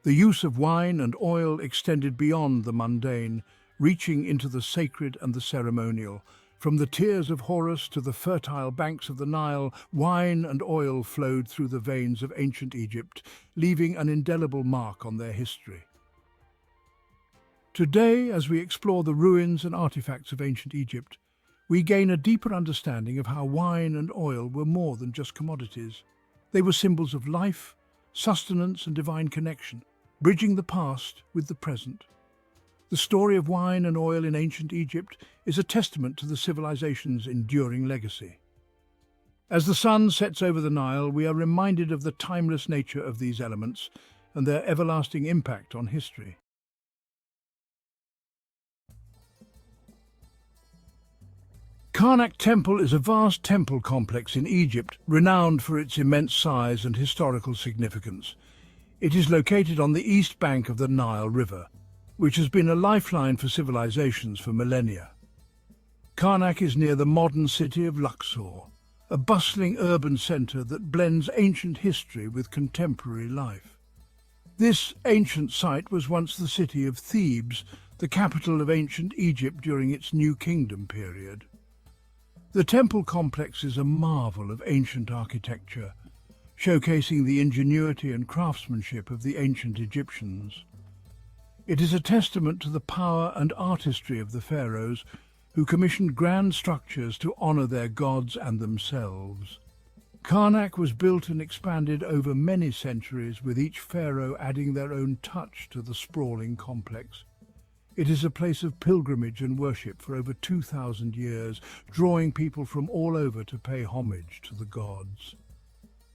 The use of wine and oil extended beyond the mundane, reaching into the sacred and the ceremonial. From the tears of Horus to the fertile banks of the Nile, wine and oil flowed through the veins of ancient Egypt, leaving an indelible mark on their history. Today, as we explore the ruins and artifacts of ancient Egypt, we gain a deeper understanding of how wine and oil were more than just commodities. They were symbols of life, sustenance, and divine connection, bridging the past with the present. The story of wine and oil in ancient Egypt is a testament to the civilization's enduring legacy. As the sun sets over the Nile, we are reminded of the timeless nature of these elements and their everlasting impact on history. Karnak Temple is a vast temple complex in Egypt, renowned for its immense size and historical significance. It is located on the east bank of the Nile River, which has been a lifeline for civilizations for millennia. Karnak is near the modern city of Luxor, a bustling urban centre that blends ancient history with contemporary life. This ancient site was once the city of Thebes, the capital of ancient Egypt during its New Kingdom period. The temple complex is a marvel of ancient architecture, showcasing the ingenuity and craftsmanship of the ancient Egyptians. It is a testament to the power and artistry of the pharaohs, who commissioned grand structures to honour their gods and themselves. Karnak was built and expanded over many centuries, with each pharaoh adding their own touch to the sprawling complex. It is a place of pilgrimage and worship for over 2,000 years, drawing people from all over to pay homage to the gods.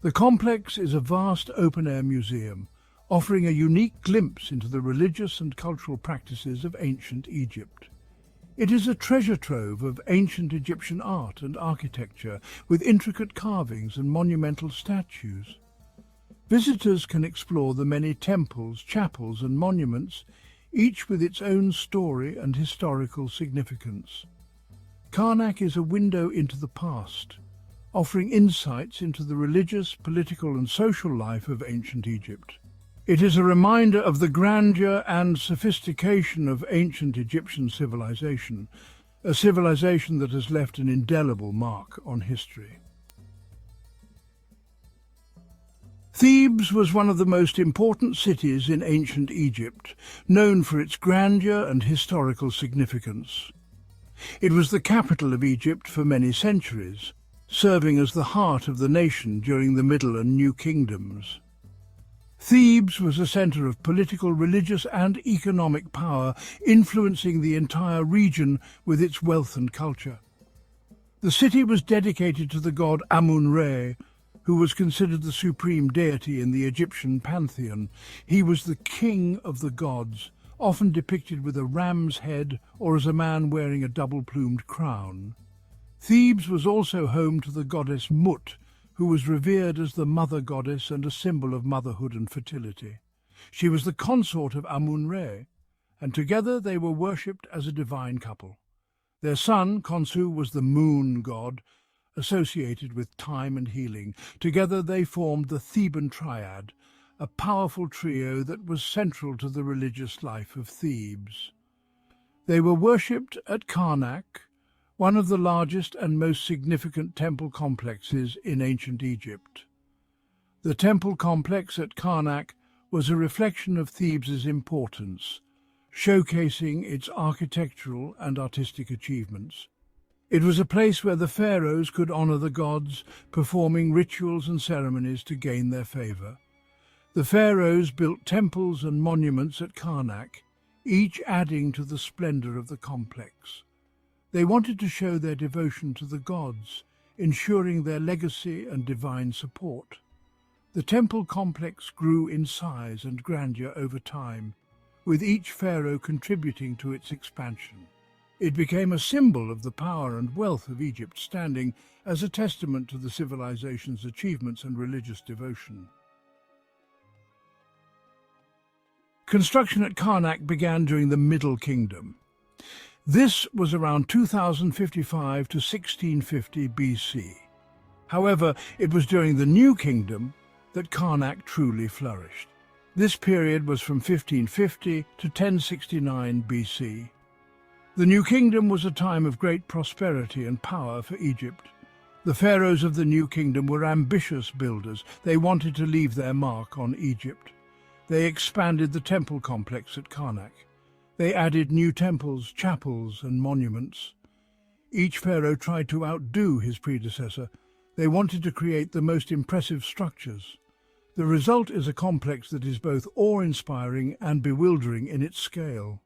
The complex is a vast open-air museum, offering a unique glimpse into the religious and cultural practices of ancient Egypt. It is a treasure trove of ancient Egyptian art and architecture, with intricate carvings and monumental statues. Visitors can explore the many temples, chapels and monuments, each with its own story and historical significance. Karnak is a window into the past, offering insights into the religious, political and social life of ancient Egypt. It is a reminder of the grandeur and sophistication of ancient Egyptian civilization, a civilization that has left an indelible mark on history. Thebes was one of the most important cities in ancient Egypt, known for its grandeur and historical significance. It was the capital of Egypt for many centuries, serving as the heart of the nation during the Middle and New Kingdoms. Thebes was a centre of political, religious and economic power, influencing the entire region with its wealth and culture. The city was dedicated to the god Amun-Re, who was considered the supreme deity in the Egyptian pantheon. He was the king of the gods, often depicted with a ram's head or as a man wearing a double-plumed crown. Thebes was also home to the goddess Mut, who was revered as the mother goddess and a symbol of motherhood and fertility. She was the consort of Amun-Re, and together they were worshipped as a divine couple. Their son, Khonsu, was the moon god, associated with time and healing. Together they formed the Theban triad, a powerful trio that was central to the religious life of Thebes. They were worshipped at Karnak, one of the largest and most significant temple complexes in ancient Egypt. The temple complex at Karnak was a reflection of Thebes' importance, showcasing its architectural and artistic achievements. It was a place where the pharaohs could honour the gods, performing rituals and ceremonies to gain their favour. The pharaohs built temples and monuments at Karnak, each adding to the splendour of the complex. They wanted to show their devotion to the gods, ensuring their legacy and divine support. The temple complex grew in size and grandeur over time, with each pharaoh contributing to its expansion. It became a symbol of the power and wealth of Egypt, standing as a testament to the civilization's achievements and religious devotion. Construction at Karnak began during the Middle Kingdom. This was around 2055 to 1650 BC. However, it was during the New Kingdom that Karnak truly flourished. This period was from 1550 to 1069 BC. The New Kingdom was a time of great prosperity and power for Egypt. The pharaohs of the New Kingdom were ambitious builders. They wanted to leave their mark on Egypt. They expanded the temple complex at Karnak. They added new temples, chapels, and monuments. Each pharaoh tried to outdo his predecessor, They wanted to create the most impressive structures. The result is a complex that is both awe-inspiring and bewildering in its scale.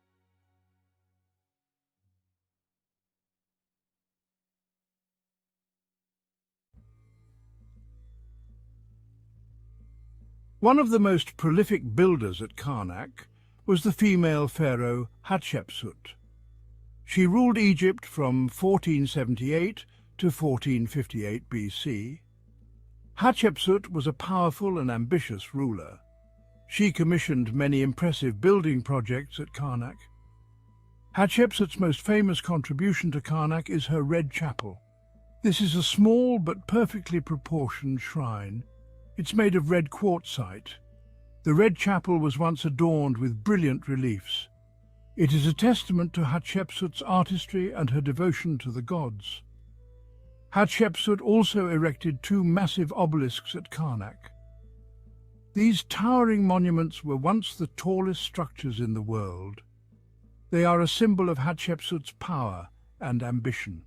One of the most prolific builders at Karnak was the female pharaoh Hatshepsut. She ruled Egypt from 1478 to 1458 BC. Hatshepsut was a powerful and ambitious ruler. She commissioned many impressive building projects at Karnak. Hatshepsut's most famous contribution to Karnak is her Red Chapel. This is a small but perfectly proportioned shrine. It's made of red quartzite. The Red Chapel was once adorned with brilliant reliefs. It is a testament to Hatshepsut's artistry and her devotion to the gods. Hatshepsut also erected two massive obelisks at Karnak. These towering monuments were once the tallest structures in the world. They are a symbol of Hatshepsut's power and ambition.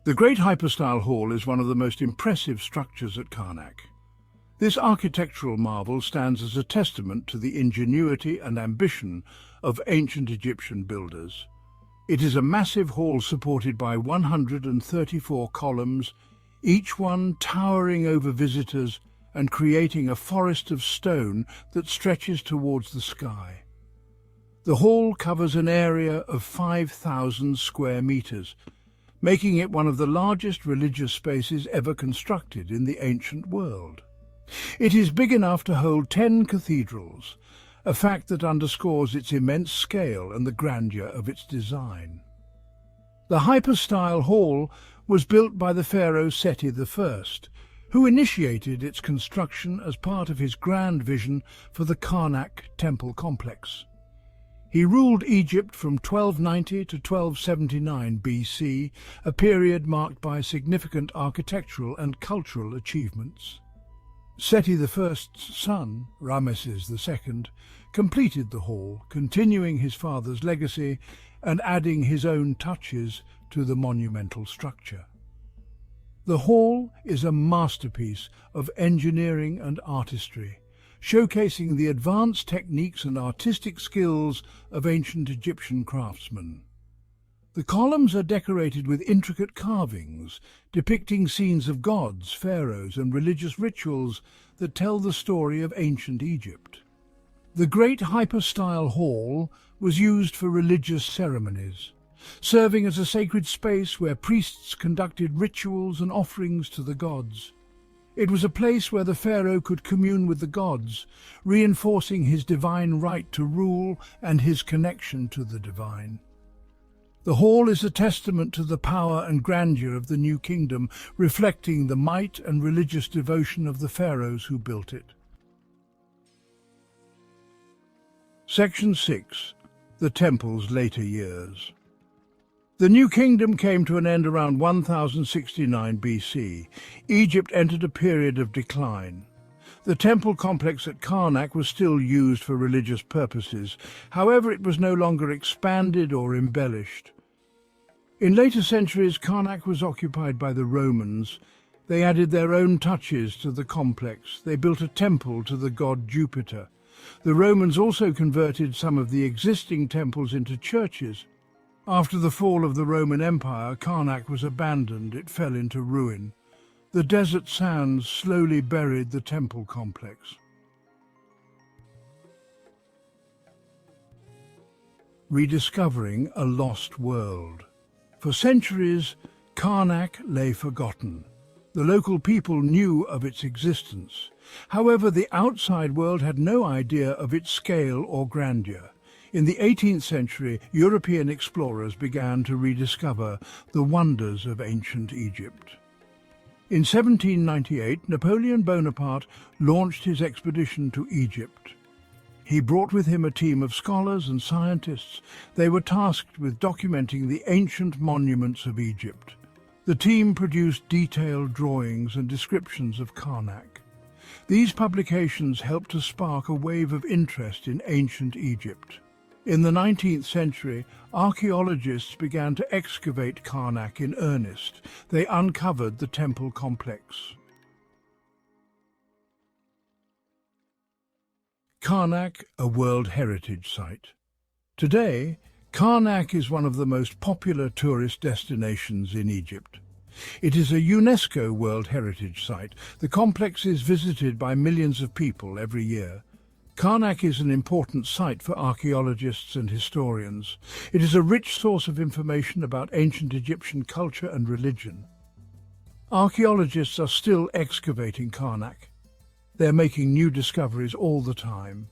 The Great Hypostyle Hall is one of the most impressive structures at Karnak. This architectural marvel stands as a testament to the ingenuity and ambition of ancient Egyptian builders. It is a massive hall supported by 134 columns, each one towering over visitors and creating a forest of stone that stretches towards the sky. The hall covers an area of 5,000 square meters, making it one of the largest religious spaces ever constructed in the ancient world. It is big enough to hold 10 cathedrals, a fact that underscores its immense scale and the grandeur of its design. The Hypostyle Hall was built by the pharaoh Seti I, who initiated its construction as part of his grand vision for the Karnak Temple complex. He ruled Egypt from 1290 to 1279 BC, a period marked by significant architectural and cultural achievements. Seti I's son, Ramesses II, completed the hall, continuing his father's legacy and adding his own touches to the monumental structure. The hall is a masterpiece of engineering and artistry, showcasing the advanced techniques and artistic skills of ancient Egyptian craftsmen. The columns are decorated with intricate carvings, depicting scenes of gods, pharaohs, and religious rituals that tell the story of ancient Egypt. The Great Hypostyle Hall was used for religious ceremonies, serving as a sacred space where priests conducted rituals and offerings to the gods. It was a place where the pharaoh could commune with the gods, reinforcing his divine right to rule and his connection to the divine. The hall is a testament to the power and grandeur of the new kingdom, reflecting the might and religious devotion of the pharaohs who built it. Section 6. The Temple's later years. The New Kingdom came to an end around 1069 BC. Egypt entered a period of decline. The temple complex at Karnak was still used for religious purposes. However, it was no longer expanded or embellished. In later centuries, Karnak was occupied by the Romans. They added their own touches to the complex. They built a temple to the god Jupiter. The Romans also converted some of the existing temples into churches. After the fall of the Roman Empire, Karnak was abandoned. It fell into ruin. The desert sands slowly buried the temple complex. Rediscovering a lost world. For centuries, Karnak lay forgotten. The local people knew of its existence. However, the outside world had no idea of its scale or grandeur. In the 18th century, European explorers began to rediscover the wonders of ancient Egypt. In 1798, Napoleon Bonaparte launched his expedition to Egypt. He brought with him a team of scholars and scientists. They were tasked with documenting the ancient monuments of Egypt. The team produced detailed drawings and descriptions of Karnak. These publications helped to spark a wave of interest in ancient Egypt. In the 19th century, archaeologists began to excavate Karnak in earnest. They uncovered the temple complex. Karnak, a World Heritage Site. Today, Karnak is one of the most popular tourist destinations in Egypt. It is a UNESCO World Heritage Site. The complex is visited by millions of people every year. Karnak is an important site for archaeologists and historians. It is a rich source of information about ancient Egyptian culture and religion. Archaeologists are still excavating Karnak. They're making new discoveries all the time.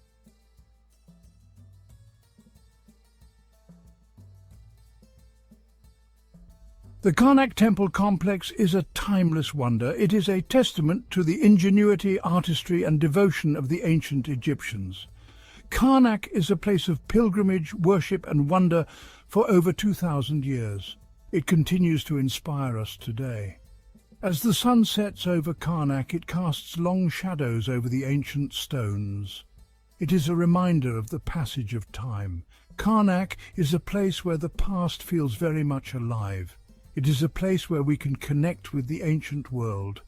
The Karnak Temple complex is a timeless wonder. It is a testament to the ingenuity, artistry and devotion of the ancient Egyptians. Karnak is a place of pilgrimage, worship and wonder for over 2,000 years. It continues to inspire us today. As the sun sets over Karnak, it casts long shadows over the ancient stones. It is a reminder of the passage of time. Karnak is a place where the past feels very much alive. It is a place where we can connect with the ancient world.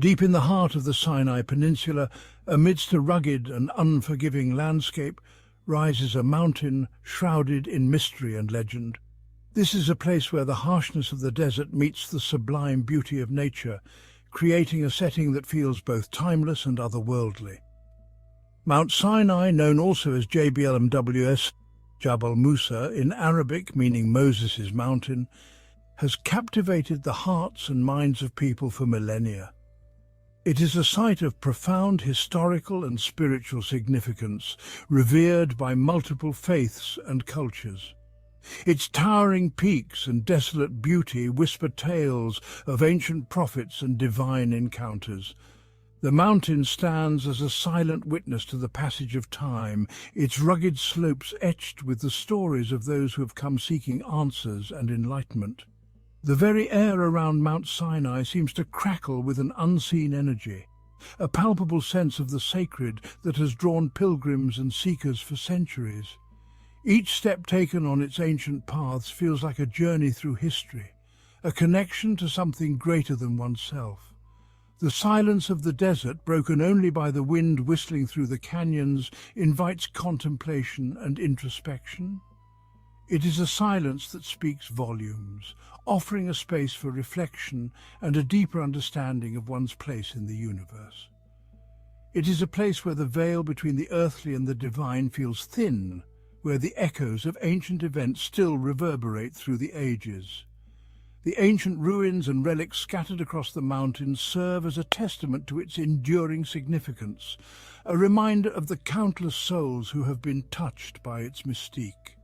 Deep in the heart of the Sinai Peninsula, amidst a rugged and unforgiving landscape, rises a mountain shrouded in mystery and legend. This is a place where the harshness of the desert meets the sublime beauty of nature, creating a setting that feels both timeless and otherworldly. Mount Sinai, known also as JBLMWS, Jabal Musa, in Arabic meaning Moses' mountain, has captivated the hearts and minds of people for millennia. It is a site of profound historical and spiritual significance, revered by multiple faiths and cultures. Its towering peaks and desolate beauty whisper tales of ancient prophets and divine encounters. The mountain stands as a silent witness to the passage of time, its rugged slopes etched with the stories of those who have come seeking answers and enlightenment. The very air around Mount Sinai seems to crackle with an unseen energy, a palpable sense of the sacred that has drawn pilgrims and seekers for centuries. Each step taken on its ancient paths feels like a journey through history, a connection to something greater than oneself. The silence of the desert, broken only by the wind whistling through the canyons, invites contemplation and introspection. It is a silence that speaks volumes, offering a space for reflection and a deeper understanding of one's place in the universe. It is a place where the veil between the earthly and the divine feels thin, where the echoes of ancient events still reverberate through the ages. The ancient ruins and relics scattered across the mountains serve as a testament to its enduring significance, a reminder of the countless souls who have been touched by its mystique.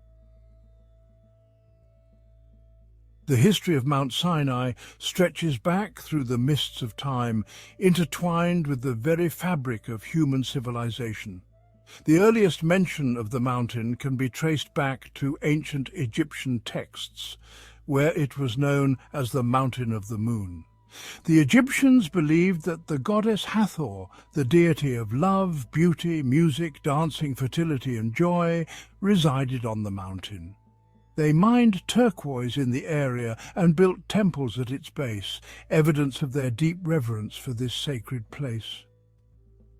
The history of Mount Sinai stretches back through the mists of time, intertwined with the very fabric of human civilization. The earliest mention of the mountain can be traced back to ancient Egyptian texts, where it was known as the Mountain of the Moon. The Egyptians believed that the goddess Hathor, the deity of love, beauty, music, dancing, fertility and joy, resided on the mountain. They mined turquoise in the area and built temples at its base, evidence of their deep reverence for this sacred place.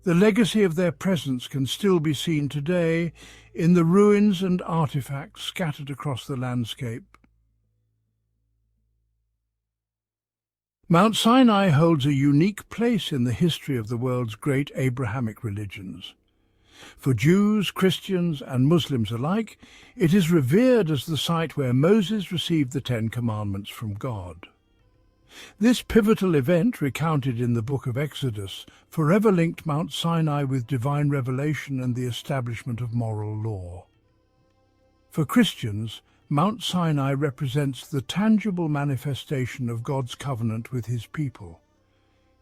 The legacy of their presence can still be seen today in the ruins and artifacts scattered across the landscape. Mount Sinai holds a unique place in the history of the world's great Abrahamic religions. For Jews, Christians, and Muslims alike, it is revered as the site where Moses received the Ten Commandments from God. This pivotal event, recounted in the book of Exodus, forever linked Mount Sinai with divine revelation and the establishment of moral law. For Christians, Mount Sinai represents the tangible manifestation of God's covenant with his people.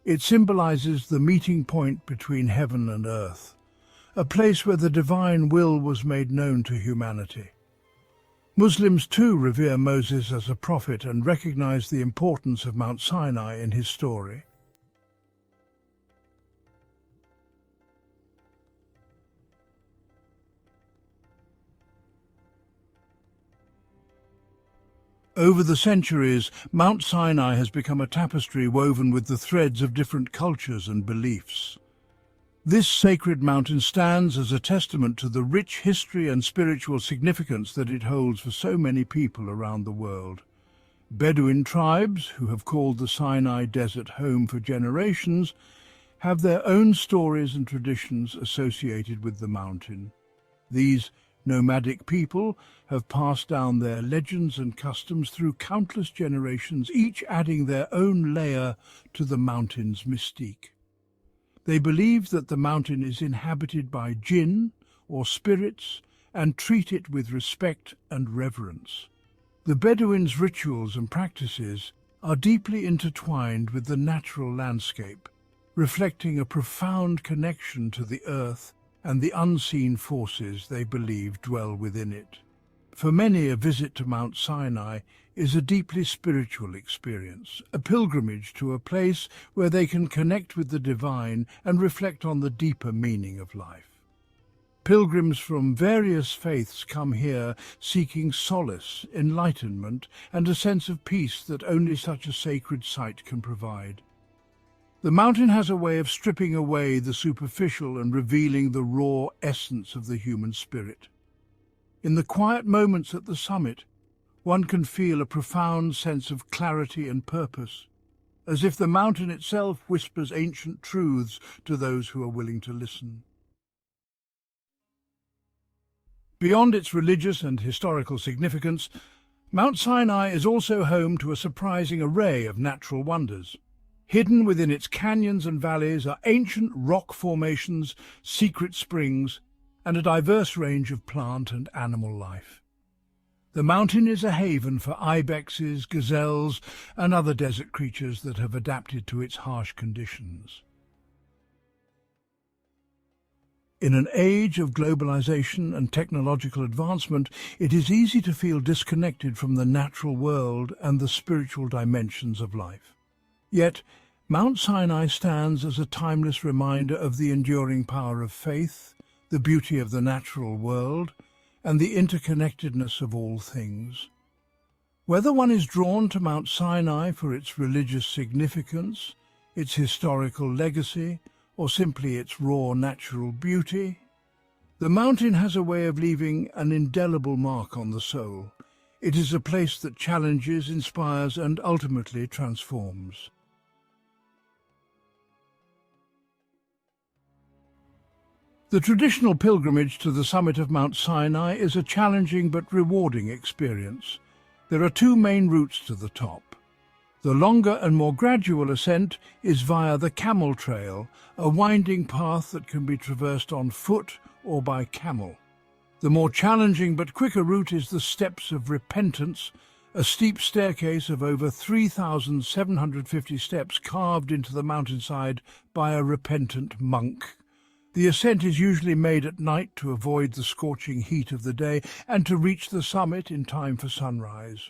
It symbolizes the meeting point between heaven and earth, a place where the divine will was made known to humanity. Muslims too revere Moses as a prophet and recognize the importance of Mount Sinai in his story. Over the centuries, Mount Sinai has become a tapestry woven with the threads of different cultures and beliefs. This sacred mountain stands as a testament to the rich history and spiritual significance that it holds for so many people around the world. Bedouin tribes, who have called the Sinai Desert home for generations, have their own stories and traditions associated with the mountain. These nomadic people have passed down their legends and customs through countless generations, each adding their own layer to the mountain's mystique. They believe that the mountain is inhabited by jinn, or spirits, and treat it with respect and reverence. The Bedouins' rituals and practices are deeply intertwined with the natural landscape, reflecting a profound connection to the earth and the unseen forces they believe dwell within it. For many, a visit to Mount Sinai is a deeply spiritual experience, a pilgrimage to a place where they can connect with the divine and reflect on the deeper meaning of life. Pilgrims from various faiths come here seeking solace, enlightenment, and a sense of peace that only such a sacred site can provide. The mountain has a way of stripping away the superficial and revealing the raw essence of the human spirit. In the quiet moments at the summit, one can feel a profound sense of clarity and purpose, as if the mountain itself whispers ancient truths to those who are willing to listen. Beyond its religious and historical significance, Mount Sinai is also home to a surprising array of natural wonders. Hidden within its canyons and valleys are ancient rock formations, secret springs, and a diverse range of plant and animal life. The mountain is a haven for ibexes, gazelles, and other desert creatures that have adapted to its harsh conditions. In an age of globalization and technological advancement, it is easy to feel disconnected from the natural world and the spiritual dimensions of life. Yet, Mount Sinai stands as a timeless reminder of the enduring power of faith, the beauty of the natural world, and the interconnectedness of all things. Whether one is drawn to Mount Sinai for its religious significance, its historical legacy, or simply its raw natural beauty, the mountain has a way of leaving an indelible mark on the soul. It is a place that challenges, inspires, and ultimately transforms. The traditional pilgrimage to the summit of Mount Sinai is a challenging but rewarding experience. There are two main routes to the top. The longer and more gradual ascent is via the Camel Trail, a winding path that can be traversed on foot or by camel. The more challenging but quicker route is the Steps of Repentance, a steep staircase of over 3,750 steps carved into the mountainside by a repentant monk. The ascent is usually made at night to avoid the scorching heat of the day and to reach the summit in time for sunrise.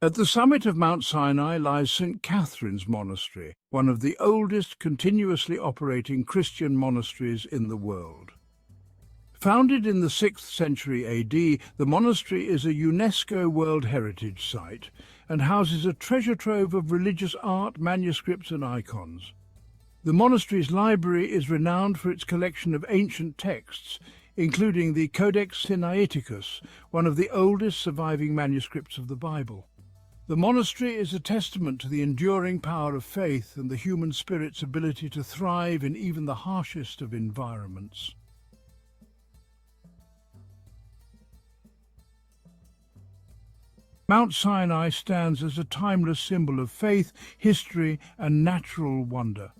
At the summit of Mount Sinai lies St. Catherine's Monastery, one of the oldest continuously operating Christian monasteries in the world. Founded in the 6th century AD, the monastery is a UNESCO World Heritage Site and houses a treasure trove of religious art, manuscripts and icons. The monastery's library is renowned for its collection of ancient texts, including the Codex Sinaiticus, one of the oldest surviving manuscripts of the Bible. The monastery is a testament to the enduring power of faith and the human spirit's ability to thrive in even the harshest of environments. Mount Sinai stands as a timeless symbol of faith, history, and natural wonder.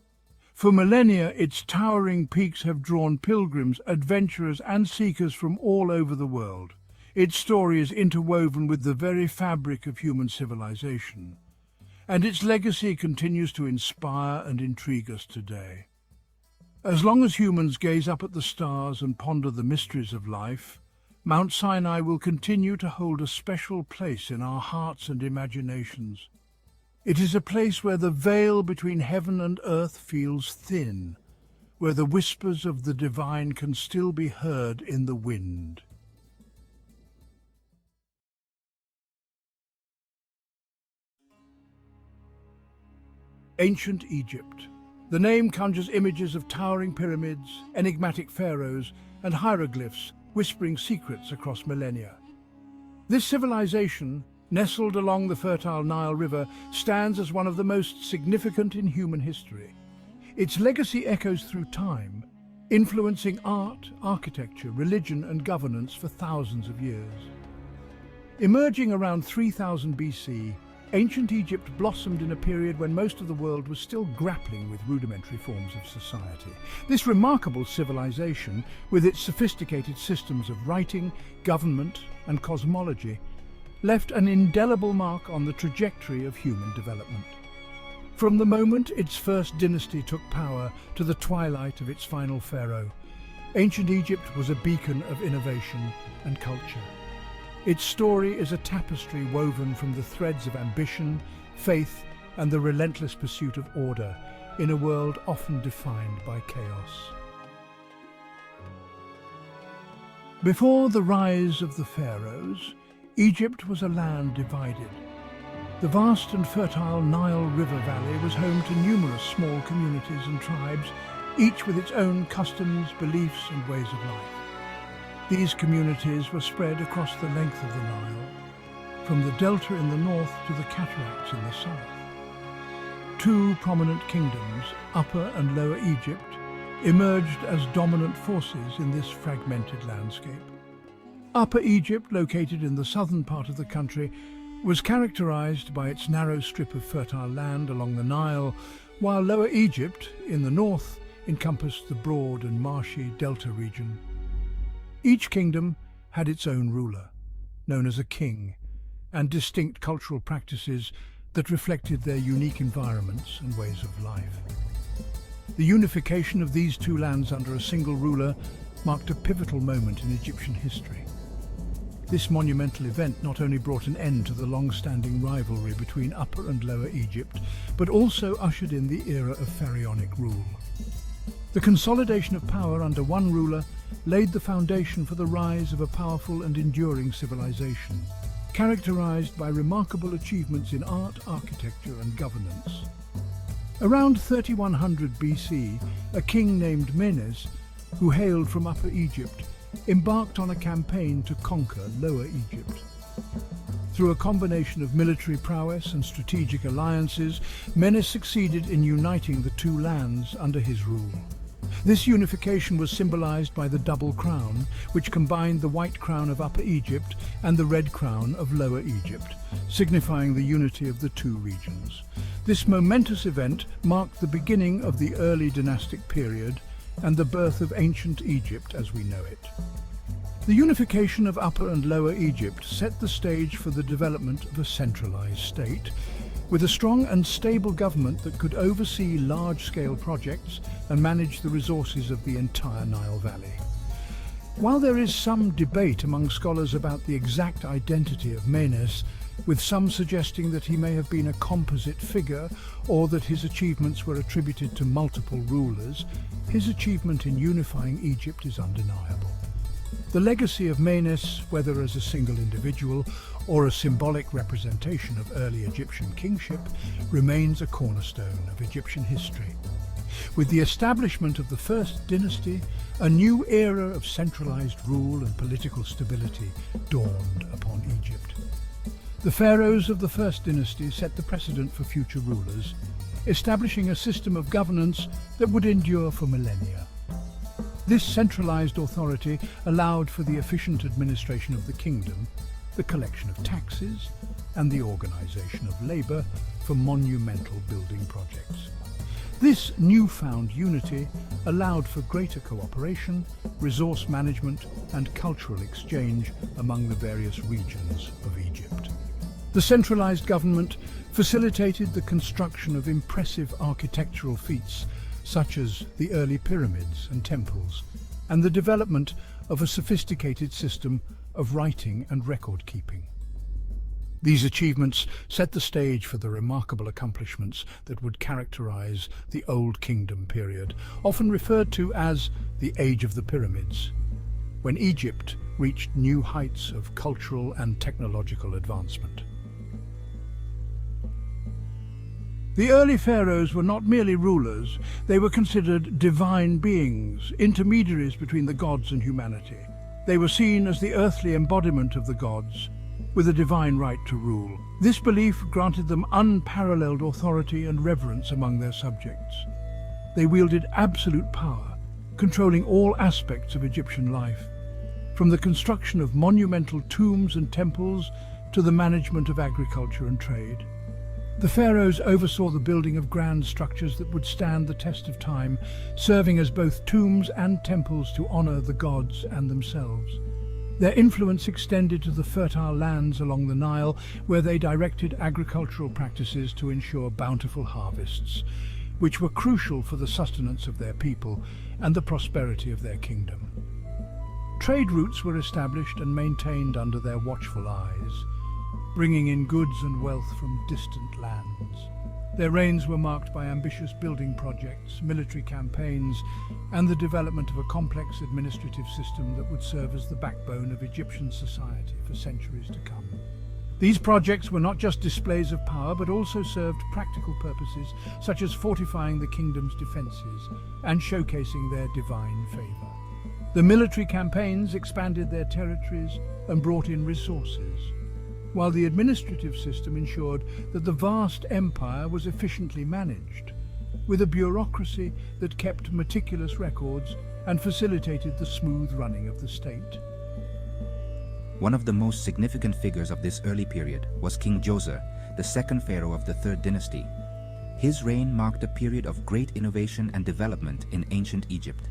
For millennia, its towering peaks have drawn pilgrims, adventurers, and seekers from all over the world. Its story is interwoven with the very fabric of human civilization, and its legacy continues to inspire and intrigue us today. As long as humans gaze up at the stars and ponder the mysteries of life, Mount Sinai will continue to hold a special place in our hearts and imaginations. It is a place where the veil between heaven and earth feels thin, where the whispers of the divine can still be heard in the wind. Ancient Egypt. The name conjures images of towering pyramids, enigmatic pharaohs, and hieroglyphs whispering secrets across millennia. This civilization, nestled along the fertile Nile River, stands as one of the most significant in human history. Its legacy echoes through time, influencing art, architecture, religion, and governance for thousands of years. Emerging around 3000 BC, ancient Egypt blossomed in a period when most of the world was still grappling with rudimentary forms of society. This remarkable civilization, with its sophisticated systems of writing, government, and cosmology, left an indelible mark on the trajectory of human development. From the moment its first dynasty took power to the twilight of its final pharaoh, ancient Egypt was a beacon of innovation and culture. Its story is a tapestry woven from the threads of ambition, faith, and the relentless pursuit of order in a world often defined by chaos. Before the rise of the pharaohs, Egypt was a land divided. The vast and fertile Nile River Valley was home to numerous small communities and tribes, each with its own customs, beliefs, and ways of life. These communities were spread across the length of the Nile, from the delta in the north to the cataracts in the south. Two prominent kingdoms, Upper and Lower Egypt, emerged as dominant forces in this fragmented landscape. Upper Egypt, located in the southern part of the country, was characterized by its narrow strip of fertile land along the Nile, while Lower Egypt, in the north, encompassed the broad and marshy delta region. Each kingdom had its own ruler, known as a king, and distinct cultural practices that reflected their unique environments and ways of life. The unification of these two lands under a single ruler marked a pivotal moment in Egyptian history. This monumental event not only brought an end to the long-standing rivalry between Upper and Lower Egypt, but also ushered in the era of pharaonic rule. The consolidation of power under one ruler laid the foundation for the rise of a powerful and enduring civilization, characterized by remarkable achievements in art, architecture, and governance. Around 3100 BC, a king named Menes, who hailed from Upper Egypt, embarked on a campaign to conquer Lower Egypt. Through a combination of military prowess and strategic alliances, Menes succeeded in uniting the two lands under his rule. This unification was symbolized by the double crown, which combined the white crown of Upper Egypt and the red crown of Lower Egypt, signifying the unity of the two regions. This momentous event marked the beginning of the early dynastic period and the birth of ancient Egypt as we know it. The unification of Upper and Lower Egypt set the stage for the development of a centralized state, with a strong and stable government that could oversee large-scale projects and manage the resources of the entire Nile Valley. While there is some debate among scholars about the exact identity of Menes, with some suggesting that he may have been a composite figure or that his achievements were attributed to multiple rulers, his achievement in unifying Egypt is undeniable. The legacy of Menes, whether as a single individual or a symbolic representation of early Egyptian kingship, remains a cornerstone of Egyptian history. With the establishment of the first dynasty, a new era of centralized rule and political stability dawned upon Egypt. The pharaohs of the first dynasty set the precedent for future rulers, establishing a system of governance that would endure for millennia. This centralized authority allowed for the efficient administration of the kingdom, the collection of taxes, and the organization of labor for monumental building projects. This newfound unity allowed for greater cooperation, resource management, and cultural exchange among the various regions of Egypt. The centralized government facilitated the construction of impressive architectural feats such as the early pyramids and temples, and the development of a sophisticated system of writing and record-keeping. These achievements set the stage for the remarkable accomplishments that would characterize the Old Kingdom period, often referred to as the Age of the Pyramids, when Egypt reached new heights of cultural and technological advancement. The early pharaohs were not merely rulers, they were considered divine beings, intermediaries between the gods and humanity. They were seen as the earthly embodiment of the gods, with a divine right to rule. This belief granted them unparalleled authority and reverence among their subjects. They wielded absolute power, controlling all aspects of Egyptian life, from the construction of monumental tombs and temples to the management of agriculture and trade. The pharaohs oversaw the building of grand structures that would stand the test of time, serving as both tombs and temples to honor the gods and themselves. Their influence extended to the fertile lands along the Nile, where they directed agricultural practices to ensure bountiful harvests, which were crucial for the sustenance of their people and the prosperity of their kingdom. Trade routes were established and maintained under their watchful eyes, bringing in goods and wealth from distant lands. Their reigns were marked by ambitious building projects, military campaigns, and the development of a complex administrative system that would serve as the backbone of Egyptian society for centuries to come. These projects were not just displays of power, but also served practical purposes, such as fortifying the kingdom's defenses and showcasing their divine favor. The military campaigns expanded their territories and brought in resources, while the administrative system ensured that the vast empire was efficiently managed, with a bureaucracy that kept meticulous records and facilitated the smooth running of the state. One of the most significant figures of this early period was King Djoser, the second pharaoh of the Third Dynasty. His reign marked a period of great innovation and development in ancient Egypt.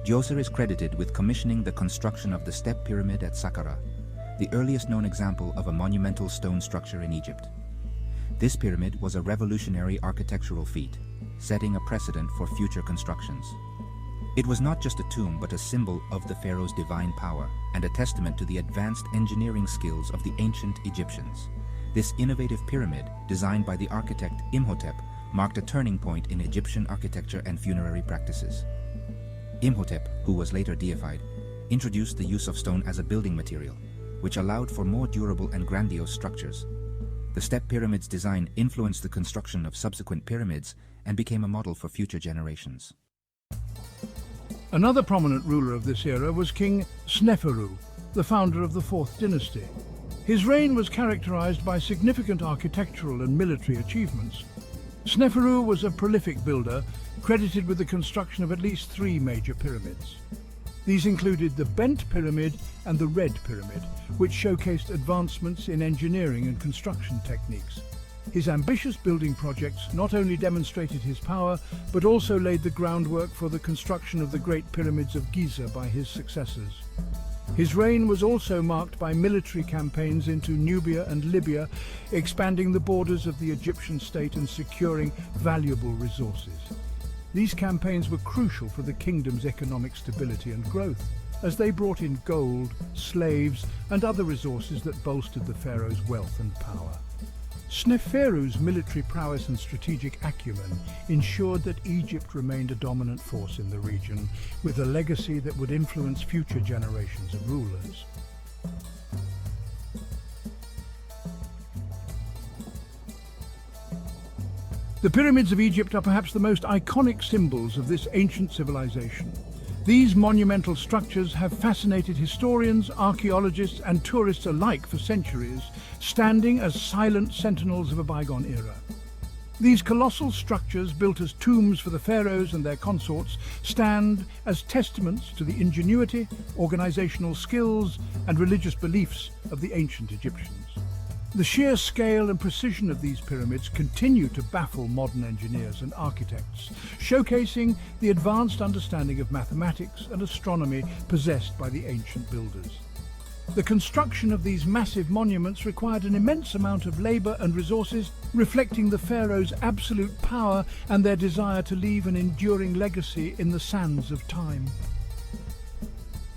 Djoser is credited with commissioning the construction of the Step Pyramid at Saqqara, the earliest known example of a monumental stone structure in Egypt. This pyramid was a revolutionary architectural feat, setting a precedent for future constructions. It was not just a tomb, but a symbol of the pharaoh's divine power and a testament to the advanced engineering skills of the ancient Egyptians. This innovative pyramid, designed by the architect Imhotep, marked a turning point in Egyptian architecture and funerary practices. Imhotep, who was later deified, introduced the use of stone as a building material, which allowed for more durable and grandiose structures. The Step Pyramid's design influenced the construction of subsequent pyramids and became a model for future generations. Another prominent ruler of this era was King Sneferu, the founder of the Fourth Dynasty. His reign was characterized by significant architectural and military achievements. Sneferu was a prolific builder, credited with the construction of at least 3 major pyramids. These included the Bent Pyramid and the Red Pyramid, which showcased advancements in engineering and construction techniques. His ambitious building projects not only demonstrated his power, but also laid the groundwork for the construction of the Great Pyramids of Giza by his successors. His reign was also marked by military campaigns into Nubia and Libya, expanding the borders of the Egyptian state and securing valuable resources. These campaigns were crucial for the kingdom's economic stability and growth, as they brought in gold, slaves, and other resources that bolstered the pharaoh's wealth and power. Sneferu's military prowess and strategic acumen ensured that Egypt remained a dominant force in the region, with a legacy that would influence future generations of rulers. The pyramids of Egypt are perhaps the most iconic symbols of this ancient civilization. These monumental structures have fascinated historians, archaeologists, and tourists alike for centuries, standing as silent sentinels of a bygone era. These colossal structures, built as tombs for the pharaohs and their consorts, stand as testaments to the ingenuity, organizational skills, and religious beliefs of the ancient Egyptians. The sheer scale and precision of these pyramids continue to baffle modern engineers and architects, showcasing the advanced understanding of mathematics and astronomy possessed by the ancient builders. The construction of these massive monuments required an immense amount of labor and resources, reflecting the pharaohs' absolute power and their desire to leave an enduring legacy in the sands of time.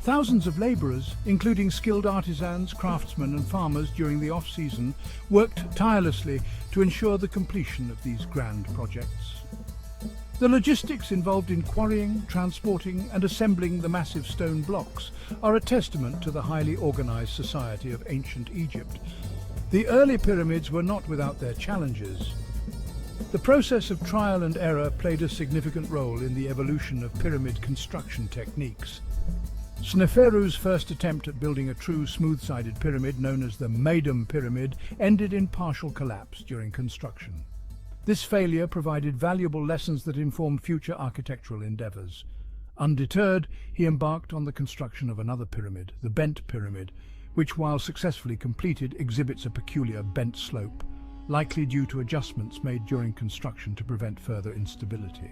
Thousands of laborers, including skilled artisans, craftsmen and farmers during the off-season, worked tirelessly to ensure the completion of these grand projects. The logistics involved in quarrying, transporting and assembling the massive stone blocks are a testament to the highly organized society of ancient Egypt. The early pyramids were not without their challenges. The process of trial and error played a significant role in the evolution of pyramid construction techniques. Sneferu's first attempt at building a true smooth-sided pyramid, known as the Megiddo pyramid, ended in partial collapse during construction. This failure provided valuable lessons that informed future architectural endeavors. Undeterred, he embarked on the construction of another pyramid, the Bent Pyramid, which, while successfully completed, exhibits a peculiar bent slope, likely due to adjustments made during construction to prevent further instability.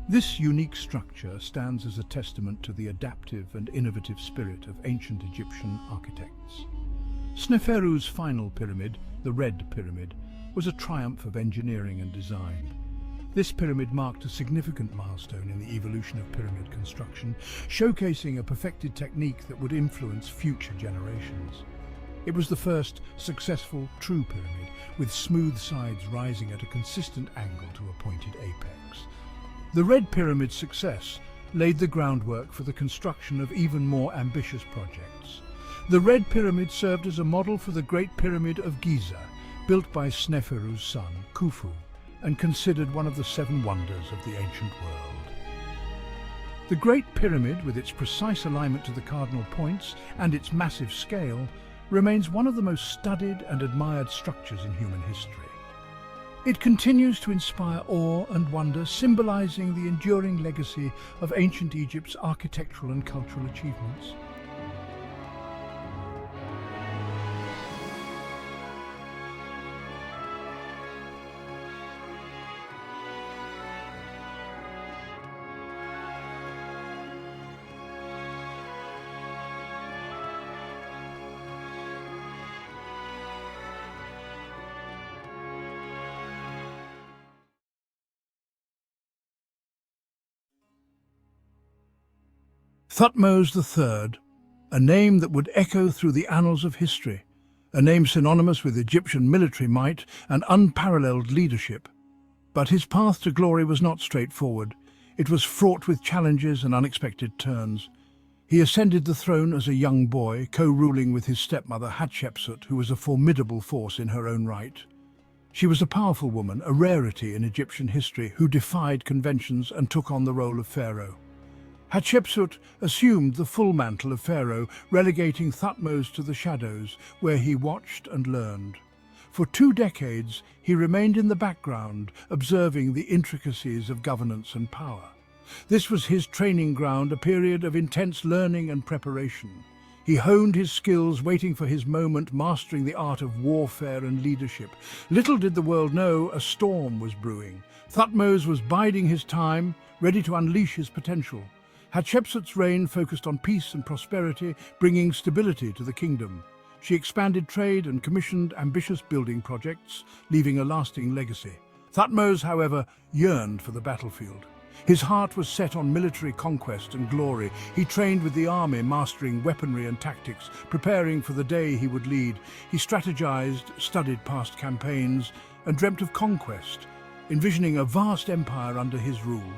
This unique structure stands as a testament to the adaptive and innovative spirit of ancient Egyptian architects. Sneferu's final pyramid, the Red Pyramid, was a triumph of engineering and design. This pyramid marked a significant milestone in the evolution of pyramid construction, showcasing a perfected technique that would influence future generations. It was the first successful true pyramid, with smooth sides rising at a consistent angle to a pointed apex. The Red Pyramid's success laid the groundwork for the construction of even more ambitious projects. The Red Pyramid served as a model for the Great Pyramid of Giza, built by Sneferu's son, Khufu, and considered one of the 7 wonders of the ancient world. The Great Pyramid, with its precise alignment to the cardinal points and its massive scale, remains one of the most studied and admired structures in human history. It continues to inspire awe and wonder, symbolizing the enduring legacy of ancient Egypt's architectural and cultural achievements. Thutmose III, a name that would echo through the annals of history, a name synonymous with Egyptian military might and unparalleled leadership. But his path to glory was not straightforward. It was fraught with challenges and unexpected turns. He ascended the throne as a young boy, co-ruling with his stepmother Hatshepsut, who was a formidable force in her own right. She was a powerful woman, a rarity in Egyptian history, who defied conventions and took on the role of pharaoh. Hatshepsut assumed the full mantle of pharaoh, relegating Thutmose to the shadows, where he watched and learned. For 2 decades, he remained in the background, observing the intricacies of governance and power. This was his training ground, a period of intense learning and preparation. He honed his skills, waiting for his moment, mastering the art of warfare and leadership. Little did the world know, a storm was brewing. Thutmose was biding his time, ready to unleash his potential. Hatshepsut's reign focused on peace and prosperity, bringing stability to the kingdom. She expanded trade and commissioned ambitious building projects, leaving a lasting legacy. Thutmose, however, yearned for the battlefield. His heart was set on military conquest and glory. He trained with the army, mastering weaponry and tactics, preparing for the day he would lead. He strategized, studied past campaigns, and dreamt of conquest, envisioning a vast empire under his rule.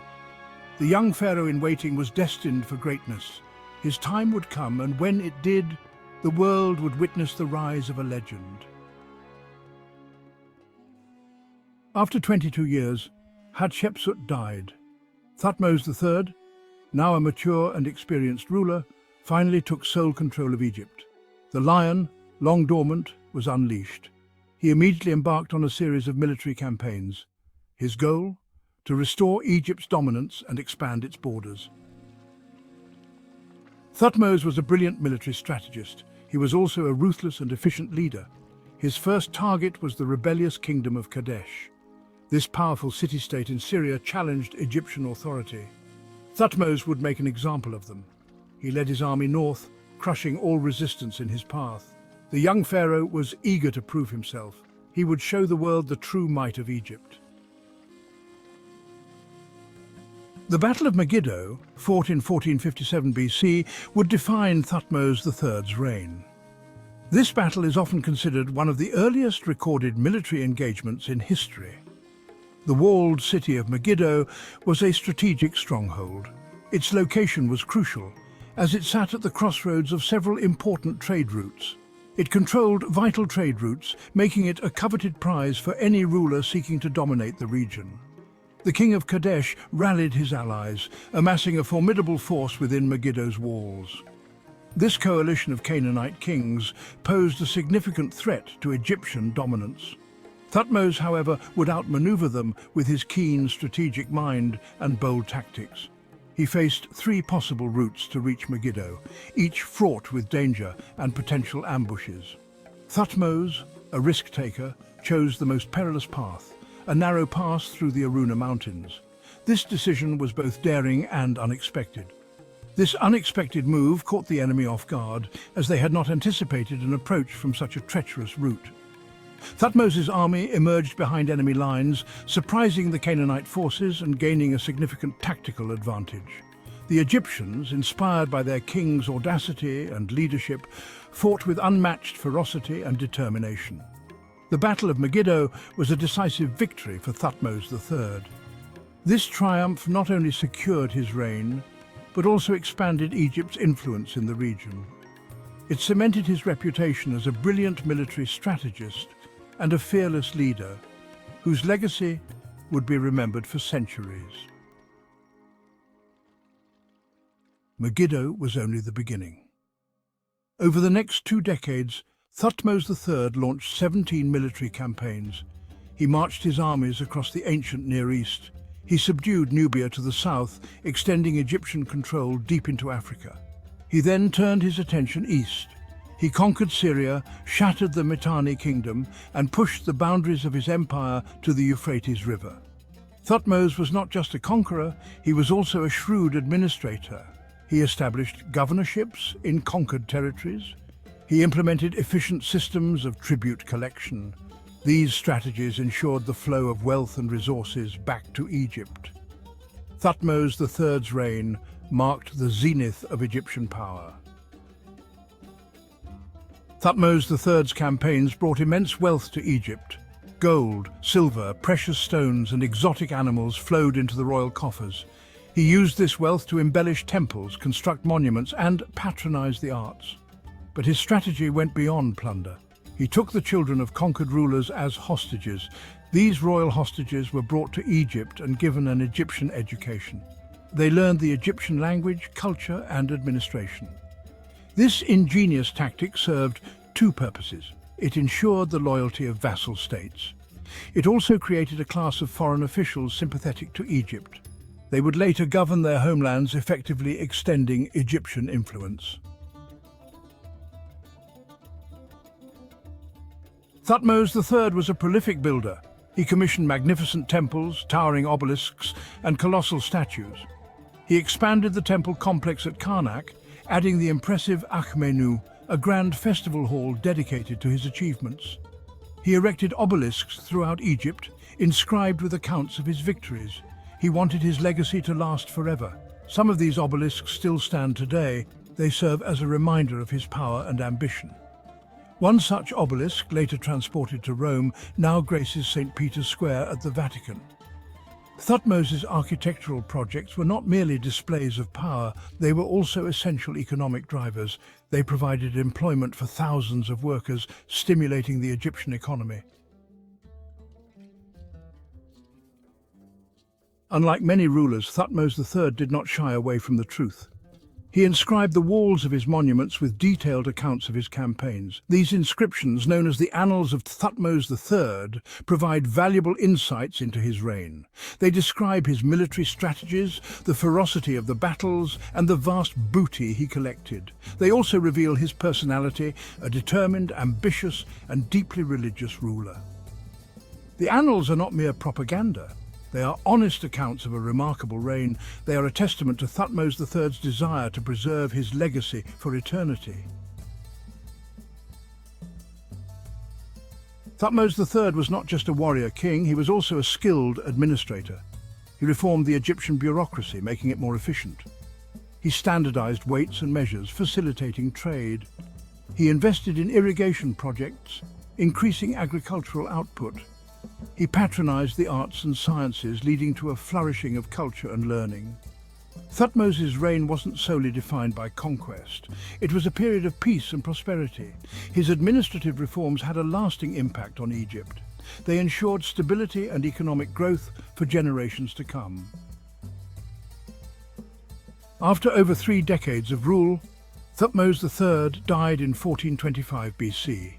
The young pharaoh in waiting was destined for greatness. His time would come, and when it did, the world would witness the rise of a legend. After 22 years, Hatshepsut died. Thutmose III, now a mature and experienced ruler, finally took sole control of Egypt. The lion, long dormant, was unleashed. He immediately embarked on a series of military campaigns. His goal? To restore Egypt's dominance and expand its borders. Thutmose was a brilliant military strategist. He was also a ruthless and efficient leader. His first target was the rebellious Kingdom of Kadesh. This powerful city-state in Syria challenged Egyptian authority. Thutmose would make an example of them. He led his army north, crushing all resistance in his path. The young pharaoh was eager to prove himself. He would show the world the true might of Egypt. The Battle of Megiddo, fought in 1457 BC, would define Thutmose III's reign. This battle is often considered one of the earliest recorded military engagements in history. The walled city of Megiddo was a strategic stronghold. Its location was crucial, as it sat at the crossroads of several important trade routes. It controlled vital trade routes, making it a coveted prize for any ruler seeking to dominate the region. The king of Kadesh rallied his allies, amassing a formidable force within Megiddo's walls. This coalition of Canaanite kings posed a significant threat to Egyptian dominance. Thutmose, however, would outmaneuver them with his keen strategic mind and bold tactics. He faced three possible routes to reach Megiddo, each fraught with danger and potential ambushes. Thutmose, a risk-taker, chose the most perilous path, a narrow pass through the Aruna Mountains. This decision was both daring and unexpected. This unexpected move caught the enemy off guard, as they had not anticipated an approach from such a treacherous route. Thutmose's army emerged behind enemy lines, surprising the Canaanite forces and gaining a significant tactical advantage. The Egyptians, inspired by their king's audacity and leadership, fought with unmatched ferocity and determination. The Battle of Megiddo was a decisive victory for Thutmose III. This triumph not only secured his reign, but also expanded Egypt's influence in the region. It cemented his reputation as a brilliant military strategist and a fearless leader, whose legacy would be remembered for centuries. Megiddo was only the beginning. Over the next 2 decades, Thutmose III launched 17 military campaigns. He marched his armies across the ancient Near East. He subdued Nubia to the south, extending Egyptian control deep into Africa. He then turned his attention east. He conquered Syria, shattered the Mitanni kingdom, and pushed the boundaries of his empire to the Euphrates River. Thutmose was not just a conqueror, he was also a shrewd administrator. He established governorships in conquered territories. He implemented efficient systems of tribute collection. These strategies ensured the flow of wealth and resources back to Egypt. Thutmose III's reign marked the zenith of Egyptian power. Thutmose III's campaigns brought immense wealth to Egypt. Gold, silver, precious stones, and exotic animals flowed into the royal coffers. He used this wealth to embellish temples, construct monuments, and patronize the arts. But his strategy went beyond plunder. He took the children of conquered rulers as hostages. These royal hostages were brought to Egypt and given an Egyptian education. They learned the Egyptian language, culture, and administration. This ingenious tactic served 2 purposes. It ensured the loyalty of vassal states. It also created a class of foreign officials sympathetic to Egypt. They would later govern their homelands, effectively extending Egyptian influence. Thutmose III was a prolific builder. He commissioned magnificent temples, towering obelisks, and colossal statues. He expanded the temple complex at Karnak, adding the impressive Akhmenu, a grand festival hall dedicated to his achievements. He erected obelisks throughout Egypt, inscribed with accounts of his victories. He wanted his legacy to last forever. Some of these obelisks still stand today. They serve as a reminder of his power and ambition. One such obelisk, later transported to Rome, now graces St. Peter's Square at the Vatican. Thutmose's architectural projects were not merely displays of power, they were also essential economic drivers. They provided employment for thousands of workers, stimulating the Egyptian economy. Unlike many rulers, Thutmose III did not shy away from the truth. He inscribed the walls of his monuments with detailed accounts of his campaigns. These inscriptions, known as the Annals of Thutmose III, provide valuable insights into his reign. They describe his military strategies, the ferocity of the battles, and the vast booty he collected. They also reveal his personality, a determined, ambitious, and deeply religious ruler. The Annals are not mere propaganda. They are honest accounts of a remarkable reign. They are a testament to Thutmose III's desire to preserve his legacy for eternity. Thutmose III was not just a warrior king, he was also a skilled administrator. He reformed the Egyptian bureaucracy, making it more efficient. He standardized weights and measures, facilitating trade. He invested in irrigation projects, increasing agricultural output. He patronized the arts and sciences, leading to a flourishing of culture and learning. Thutmose's reign wasn't solely defined by conquest. It was a period of peace and prosperity. His administrative reforms had a lasting impact on Egypt. They ensured stability and economic growth for generations to come. After over 3 decades of rule, Thutmose III died in 1425 BC.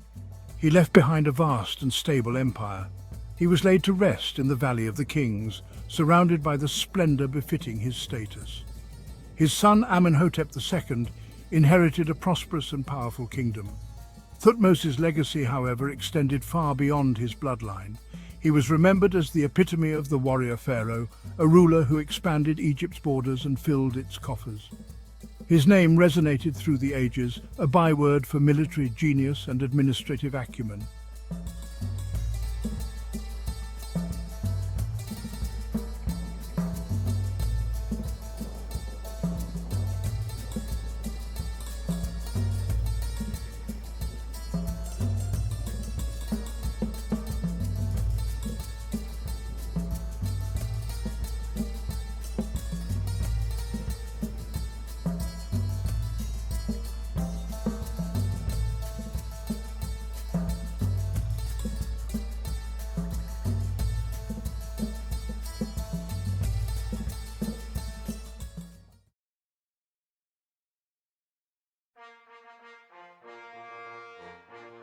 He left behind a vast and stable empire. He was laid to rest in the Valley of the Kings, surrounded by the splendor befitting his status. His son Amenhotep II inherited a prosperous and powerful kingdom. Thutmose's legacy, however, extended far beyond his bloodline. He was remembered as the epitome of the warrior pharaoh, a ruler who expanded Egypt's borders and filled its coffers. His name resonated through the ages, a byword for military genius and administrative acumen.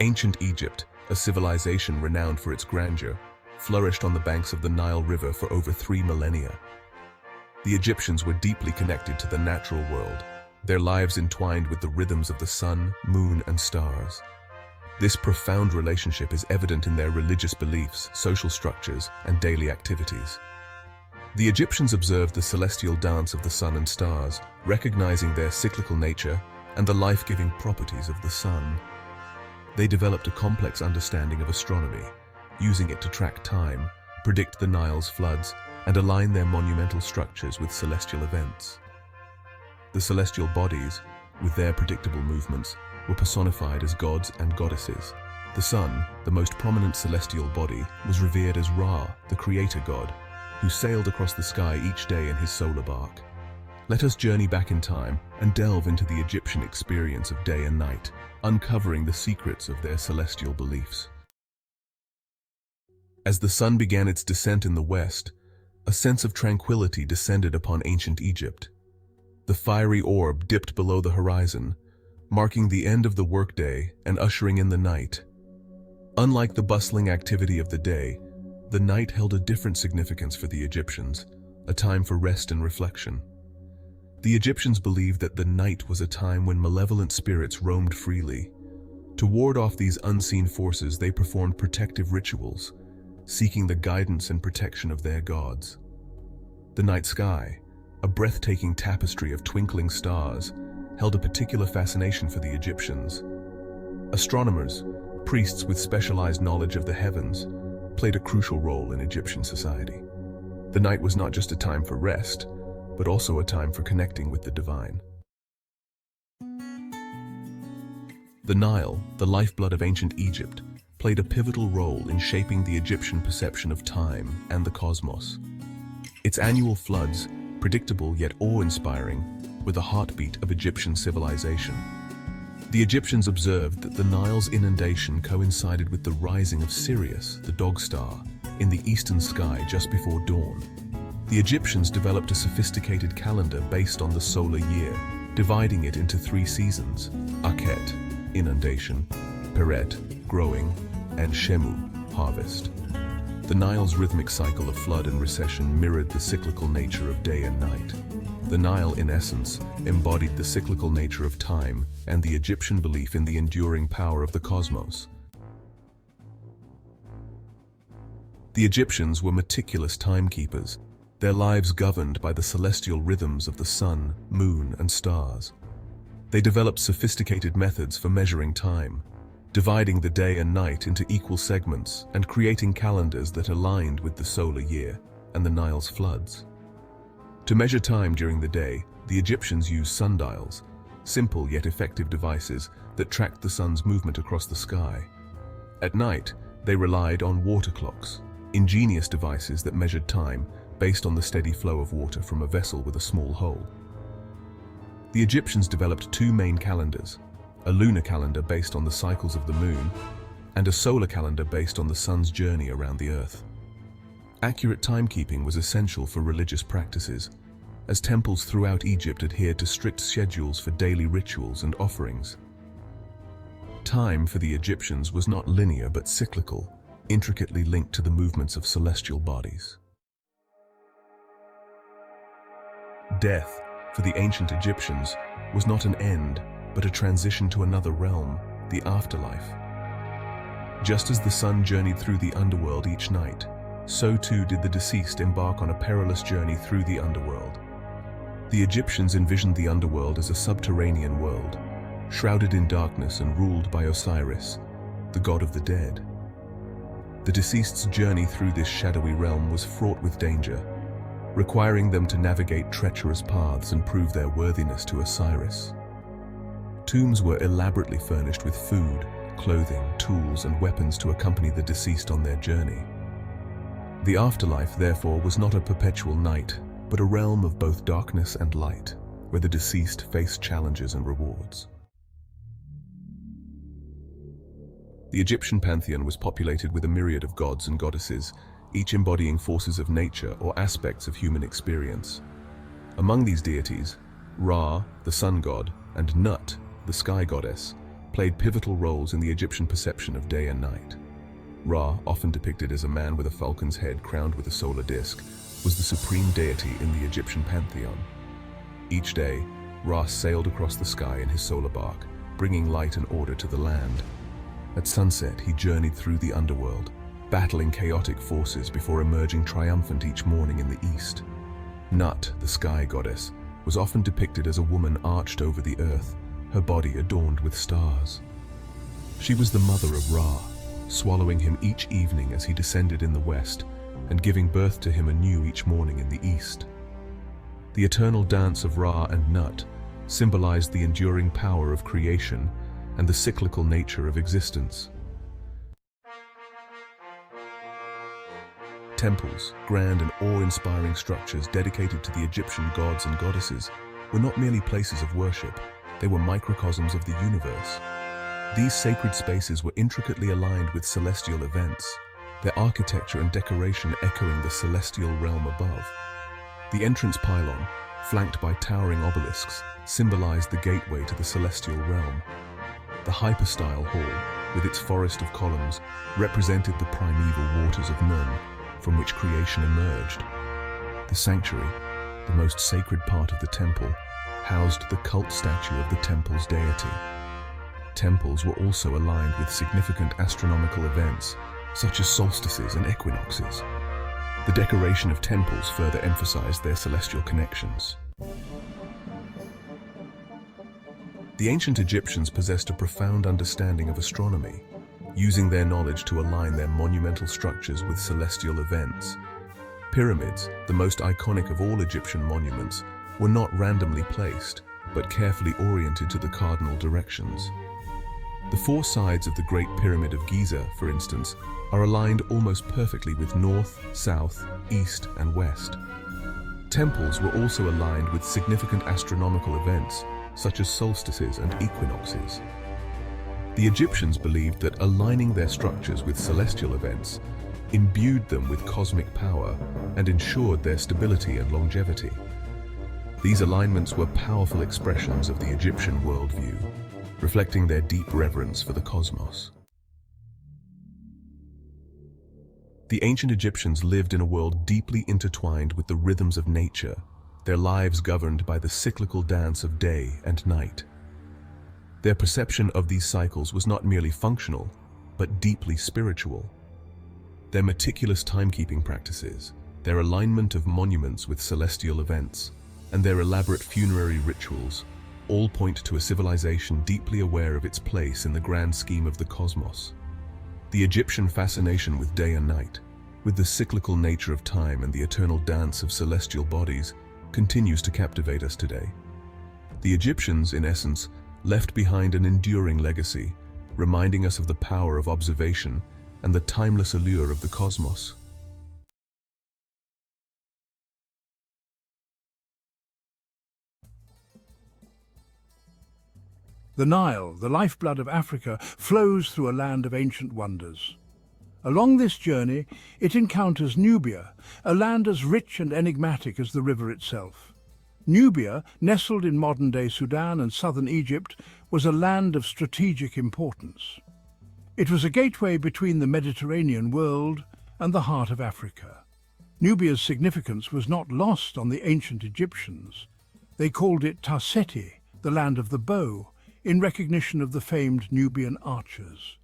Ancient Egypt, a civilization renowned for its grandeur, flourished on the banks of the Nile River for over 3 millennia. The Egyptians were deeply connected to the natural world, their lives entwined with the rhythms of the sun, moon, and stars. This profound relationship is evident in their religious beliefs, social structures, and daily activities. The Egyptians observed the celestial dance of the sun and stars, recognizing their cyclical nature and the life-giving properties of the sun. They developed a complex understanding of astronomy, using it to track time, predict the Nile's floods, and align their monumental structures with celestial events. The celestial bodies, with their predictable movements, were personified as gods and goddesses. The sun, the most prominent celestial body, was revered as Ra, the creator god, who sailed across the sky each day in his solar bark. Let us journey back in time and delve into the Egyptian experience of day and night, uncovering the secrets of their celestial beliefs. As the sun began its descent in the west, a sense of tranquility descended upon ancient Egypt. The fiery orb dipped below the horizon, marking the end of the workday and ushering in the night. Unlike the bustling activity of the day, the night held a different significance for the Egyptians, a time for rest and reflection. The Egyptians believed that the night was a time when malevolent spirits roamed freely. To ward off these unseen forces, they performed protective rituals, seeking the guidance and protection of their gods. The night sky, a breathtaking tapestry of twinkling stars, held a particular fascination for the Egyptians. Astronomers, priests with specialized knowledge of the heavens, played a crucial role in Egyptian society. The night was not just a time for rest, but also a time for connecting with the divine. The Nile, the lifeblood of ancient Egypt, played a pivotal role in shaping the Egyptian perception of time and the cosmos. Its annual floods, predictable yet awe-inspiring, were the heartbeat of Egyptian civilization. The Egyptians observed that the Nile's inundation coincided with the rising of Sirius, the dog star, in the eastern sky just before dawn. The Egyptians developed a sophisticated calendar based on the solar year, dividing it into 3 seasons: Akhet, inundation; Peret, growing; and Shemu, harvest. The Nile's rhythmic cycle of flood and recession mirrored the cyclical nature of day and night. The Nile, in essence, embodied the cyclical nature of time and the Egyptian belief in the enduring power of the cosmos. The Egyptians were meticulous timekeepers, their lives governed by the celestial rhythms of the sun, moon, and stars. They developed sophisticated methods for measuring time, dividing the day and night into equal segments and creating calendars that aligned with the solar year and the Nile's floods. To measure time during the day, the Egyptians used sundials, simple yet effective devices that tracked the sun's movement across the sky. At night, they relied on water clocks, ingenious devices that measured time based on the steady flow of water from a vessel with a small hole. The Egyptians developed 2 main calendars: a lunar calendar based on the cycles of the moon, and a solar calendar based on the sun's journey around the earth. Accurate timekeeping was essential for religious practices, as temples throughout Egypt adhered to strict schedules for daily rituals and offerings. Time for the Egyptians was not linear but cyclical, intricately linked to the movements of celestial bodies. Death, for the ancient Egyptians, was not an end, but a transition to another realm, the afterlife. Just as the sun journeyed through the underworld each night, so too did the deceased embark on a perilous journey through the underworld. The Egyptians envisioned the underworld as a subterranean world, shrouded in darkness and ruled by Osiris, the god of the dead. The deceased's journey through this shadowy realm was fraught with danger, requiring them to navigate treacherous paths and prove their worthiness to Osiris. Tombs were elaborately furnished with food, clothing, tools, and weapons to accompany the deceased on their journey. The afterlife, therefore, was not a perpetual night, but a realm of both darkness and light, where the deceased faced challenges and rewards. The Egyptian pantheon was populated with a myriad of gods and goddesses, each embodying forces of nature or aspects of human experience. Among these deities, Ra, the sun god, and Nut, the sky goddess, played pivotal roles in the Egyptian perception of day and night. Ra, often depicted as a man with a falcon's head crowned with a solar disk, was the supreme deity in the Egyptian pantheon. Each day, Ra sailed across the sky in his solar bark, bringing light and order to the land. At sunset, he journeyed through the underworld, battling chaotic forces before emerging triumphant each morning in the east. Nut, the sky goddess, was often depicted as a woman arched over the earth, her body adorned with stars. She was the mother of Ra, swallowing him each evening as he descended in the west, and giving birth to him anew each morning in the east. The eternal dance of Ra and Nut symbolized the enduring power of creation and the cyclical nature of existence. Temples, grand and awe-inspiring structures dedicated to the Egyptian gods and goddesses, were not merely places of worship, they were microcosms of the universe. These sacred spaces were intricately aligned with celestial events, their architecture and decoration echoing the celestial realm above. The entrance pylon, flanked by towering obelisks, symbolized the gateway to the celestial realm. The Hypostyle hall, with its forest of columns, represented the primeval waters of Nun, from which creation emerged. The sanctuary, the most sacred part of the temple, housed the cult statue of the temple's deity. Temples were also aligned with significant astronomical events, such as solstices and equinoxes. The decoration of temples further emphasized their celestial connections. The ancient Egyptians possessed a profound understanding of astronomy, using their knowledge to align their monumental structures with celestial events. Pyramids, the most iconic of all Egyptian monuments, were not randomly placed, but carefully oriented to the cardinal directions. The 4 sides of the Great Pyramid of Giza, for instance, are aligned almost perfectly with north, south, east, and west. Temples were also aligned with significant astronomical events, such as solstices and equinoxes. The Egyptians believed that aligning their structures with celestial events imbued them with cosmic power, and ensured their stability and longevity. These alignments were powerful expressions of the Egyptian worldview, reflecting their deep reverence for the cosmos. The ancient Egyptians lived in a world deeply intertwined with the rhythms of nature, their lives governed by the cyclical dance of day and night. Their perception of these cycles was not merely functional, but deeply spiritual. Their meticulous timekeeping practices, their alignment of monuments with celestial events, and their elaborate funerary rituals all point to a civilization deeply aware of its place in the grand scheme of the cosmos. The Egyptian fascination with day and night, with the cyclical nature of time and the eternal dance of celestial bodies, continues to captivate us today. The Egyptians, in essence, left behind an enduring legacy, reminding us of the power of observation and the timeless allure of the cosmos. The Nile, the lifeblood of Africa, flows through a land of ancient wonders. Along this journey, it encounters Nubia, a land as rich and enigmatic as the river itself. Nubia, nestled in modern-day Sudan and southern Egypt, was a land of strategic importance. It was a gateway between the Mediterranean world and the heart of Africa. Nubia's significance was not lost on the ancient Egyptians. They called it Tarseti, the land of the bow, in recognition of the famed Nubian archers.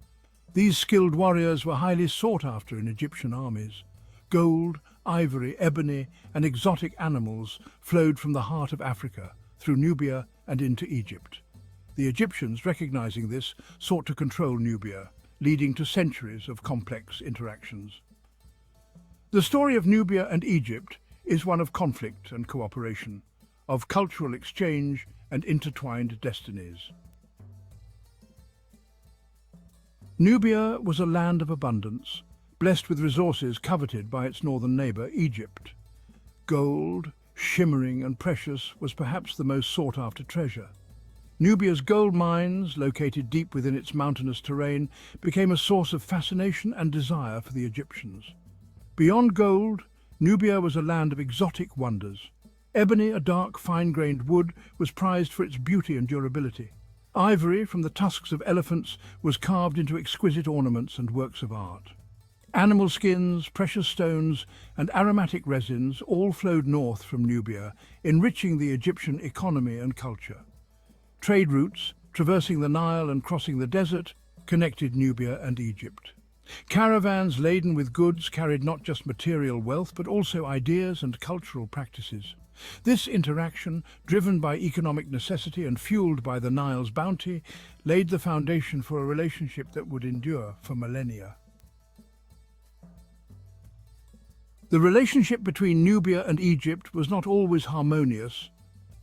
These skilled warriors were highly sought after in Egyptian armies. Gold, ivory, ebony, and exotic animals flowed from the heart of Africa, through Nubia and into Egypt. The Egyptians, recognizing this, sought to control Nubia, leading to centuries of complex interactions. The story of Nubia and Egypt is one of conflict and cooperation, of cultural exchange and intertwined destinies. Nubia was a land of abundance, blessed with resources coveted by its northern neighbor, Egypt. Gold, shimmering and precious, was perhaps the most sought-after treasure. Nubia's gold mines, located deep within its mountainous terrain, became a source of fascination and desire for the Egyptians. Beyond gold, Nubia was a land of exotic wonders. Ebony, a dark, fine-grained wood, was prized for its beauty and durability. Ivory from the tusks of elephants was carved into exquisite ornaments and works of art. Animal skins, precious stones, and aromatic resins all flowed north from Nubia, enriching the Egyptian economy and culture. Trade routes, traversing the Nile and crossing the desert, connected Nubia and Egypt. Caravans laden with goods carried not just material wealth, but also ideas and cultural practices. This interaction, driven by economic necessity and fueled by the Nile's bounty, laid the foundation for a relationship that would endure for millennia. The relationship between Nubia and Egypt was not always harmonious.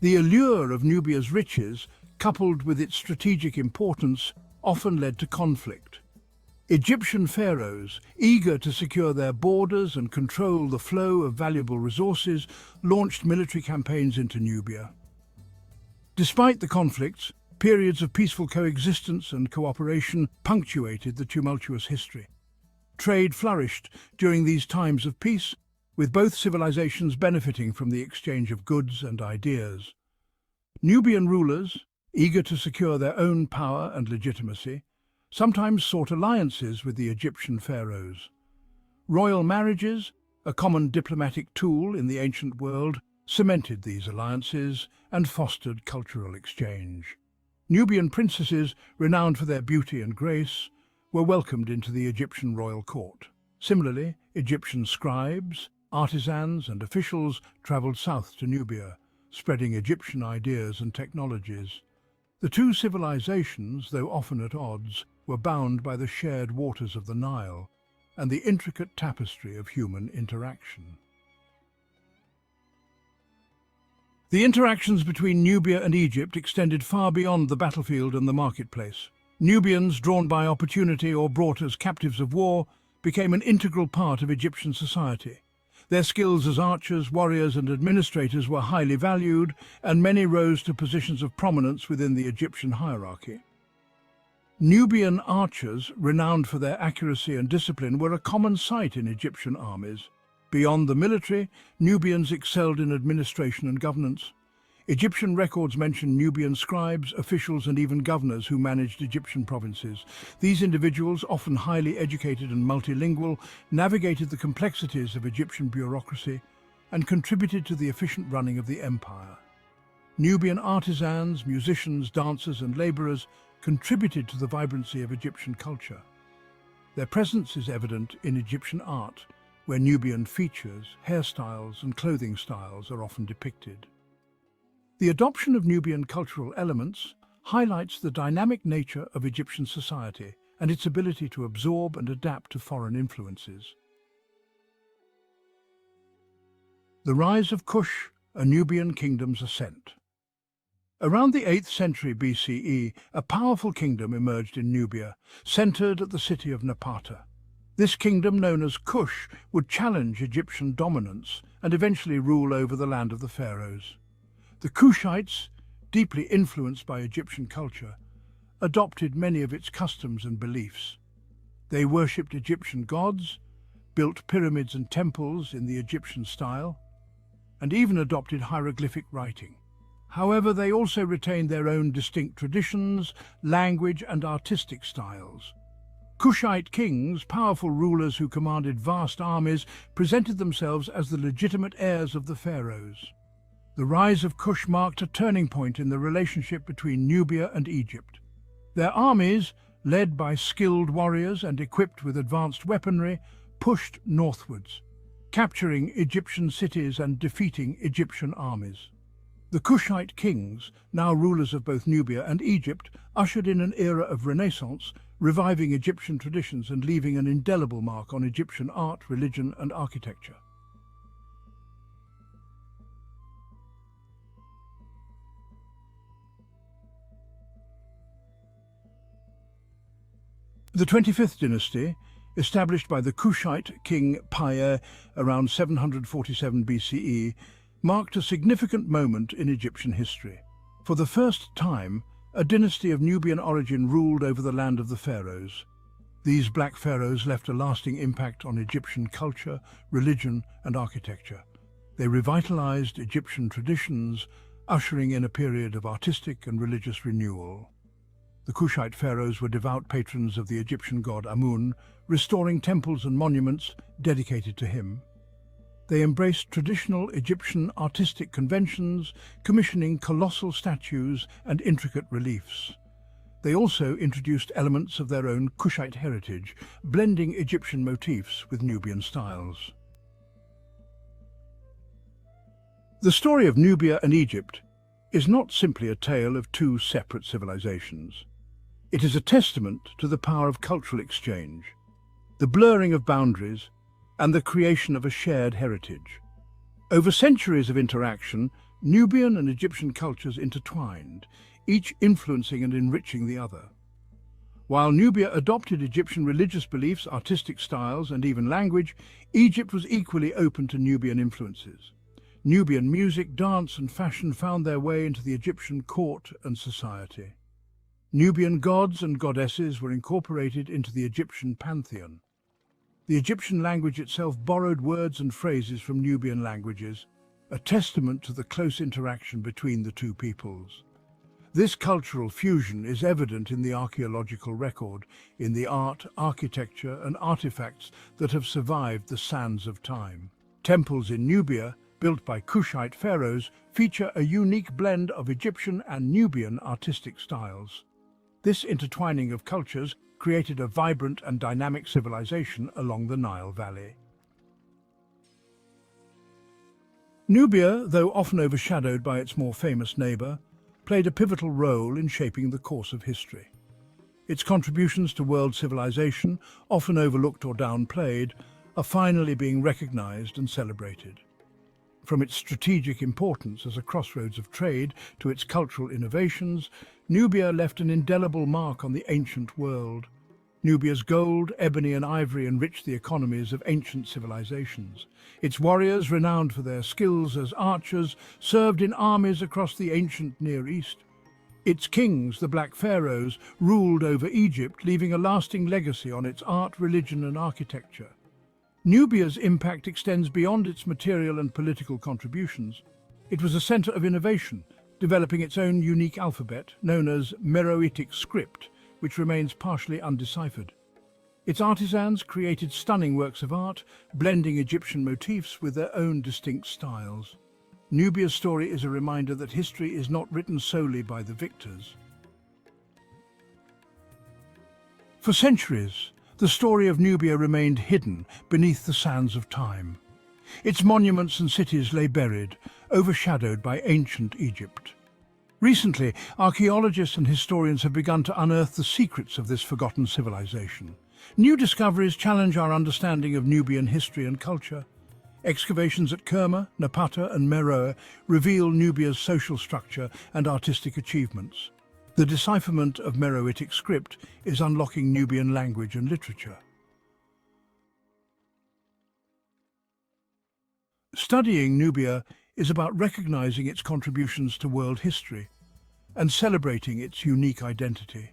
The allure of Nubia's riches, coupled with its strategic importance, often led to conflict. Egyptian pharaohs, eager to secure their borders and control the flow of valuable resources, launched military campaigns into Nubia. Despite the conflicts, periods of peaceful coexistence and cooperation punctuated the tumultuous history. Trade flourished during these times of peace, with both civilizations benefiting from the exchange of goods and ideas. Nubian rulers, eager to secure their own power and legitimacy, sometimes sought alliances with the Egyptian pharaohs. Royal marriages, a common diplomatic tool in the ancient world, cemented these alliances and fostered cultural exchange. Nubian princesses, renowned for their beauty and grace, were welcomed into the Egyptian royal court. Similarly, Egyptian scribes, artisans and officials traveled south to Nubia, spreading Egyptian ideas and technologies. The two civilizations, though often at odds, were bound by the shared waters of the Nile and the intricate tapestry of human interaction. The interactions between Nubia and Egypt extended far beyond the battlefield and the marketplace. Nubians, drawn by opportunity or brought as captives of war, became an integral part of Egyptian society. Their skills as archers, warriors and administrators were highly valued, and many rose to positions of prominence within the Egyptian hierarchy. Nubian archers, renowned for their accuracy and discipline, were a common sight in Egyptian armies. Beyond the military, Nubians excelled in administration and governance. Egyptian records mention Nubian scribes, officials and even governors who managed Egyptian provinces. These individuals, often highly educated and multilingual, navigated the complexities of Egyptian bureaucracy and contributed to the efficient running of the empire. Nubian artisans, musicians, dancers and laborers contributed to the vibrancy of Egyptian culture. Their presence is evident in Egyptian art, where Nubian features, hairstyles and clothing styles are often depicted. The adoption of Nubian cultural elements highlights the dynamic nature of Egyptian society and its ability to absorb and adapt to foreign influences. The rise of Kush, a Nubian kingdom's ascent. Around the 8th century BCE, a powerful kingdom emerged in Nubia, centered at the city of Napata. This kingdom, known as Kush, would challenge Egyptian dominance and eventually rule over the land of the pharaohs. The Kushites, deeply influenced by Egyptian culture, adopted many of its customs and beliefs. They worshipped Egyptian gods, built pyramids and temples in the Egyptian style, and even adopted hieroglyphic writing. However, they also retained their own distinct traditions, language and artistic styles. Kushite kings, powerful rulers who commanded vast armies, presented themselves as the legitimate heirs of the pharaohs. The rise of Kush marked a turning point in the relationship between Nubia and Egypt. Their armies, led by skilled warriors and equipped with advanced weaponry, pushed northwards, capturing Egyptian cities and defeating Egyptian armies. The Kushite kings, now rulers of both Nubia and Egypt, ushered in an era of renaissance, reviving Egyptian traditions and leaving an indelible mark on Egyptian art, religion and architecture. The 25th dynasty, established by the Kushite king Payeh around 747 BCE, marked a significant moment in Egyptian history. For the first time, a dynasty of Nubian origin ruled over the land of the pharaohs. These Black Pharaohs left a lasting impact on Egyptian culture, religion and architecture. They revitalized Egyptian traditions, ushering in a period of artistic and religious renewal. The Kushite pharaohs were devout patrons of the Egyptian god Amun, restoring temples and monuments dedicated to him. They embraced traditional Egyptian artistic conventions, commissioning colossal statues and intricate reliefs. They also introduced elements of their own Kushite heritage, blending Egyptian motifs with Nubian styles. The story of Nubia and Egypt is not simply a tale of two separate civilizations. It is a testament to the power of cultural exchange, the blurring of boundaries, and the creation of a shared heritage. Over centuries of interaction, Nubian and Egyptian cultures intertwined, each influencing and enriching the other. While Nubia adopted Egyptian religious beliefs, artistic styles, and even language, Egypt was equally open to Nubian influences. Nubian music, dance, and fashion found their way into the Egyptian court and society. Nubian gods and goddesses were incorporated into the Egyptian pantheon. The Egyptian language itself borrowed words and phrases from Nubian languages, a testament to the close interaction between the two peoples. This cultural fusion is evident in the archaeological record, in the art, architecture and artifacts that have survived the sands of time. Temples in Nubia, built by Kushite pharaohs, feature a unique blend of Egyptian and Nubian artistic styles. This intertwining of cultures created a vibrant and dynamic civilization along the Nile Valley. Nubia, though often overshadowed by its more famous neighbor, played a pivotal role in shaping the course of history. Its contributions to world civilization, often overlooked or downplayed, are finally being recognized and celebrated. From its strategic importance as a crossroads of trade to its cultural innovations, Nubia left an indelible mark on the ancient world. Nubia's gold, ebony and ivory enriched the economies of ancient civilizations. Its warriors, renowned for their skills as archers, served in armies across the ancient Near East. Its kings, the Black Pharaohs, ruled over Egypt, leaving a lasting legacy on its art, religion and architecture. Nubia's impact extends beyond its material and political contributions. It was a center of innovation, developing its own unique alphabet, known as Meroitic script, which remains partially undeciphered. Its artisans created stunning works of art, blending Egyptian motifs with their own distinct styles. Nubia's story is a reminder that history is not written solely by the victors. For centuries, the story of Nubia remained hidden beneath the sands of time. Its monuments and cities lay buried, overshadowed by ancient Egypt. Recently, archaeologists and historians have begun to unearth the secrets of this forgotten civilization. New discoveries challenge our understanding of Nubian history and culture. Excavations at Kerma, Napata and Meroe reveal Nubia's social structure and artistic achievements. The decipherment of Meroitic script is unlocking Nubian language and literature. Studying Nubia is about recognizing its contributions to world history and celebrating its unique identity.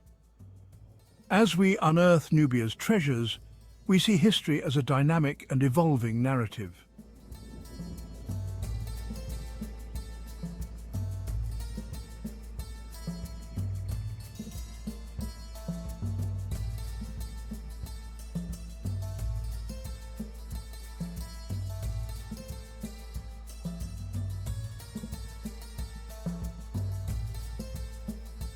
As we unearth Nubia's treasures, we see history as a dynamic and evolving narrative.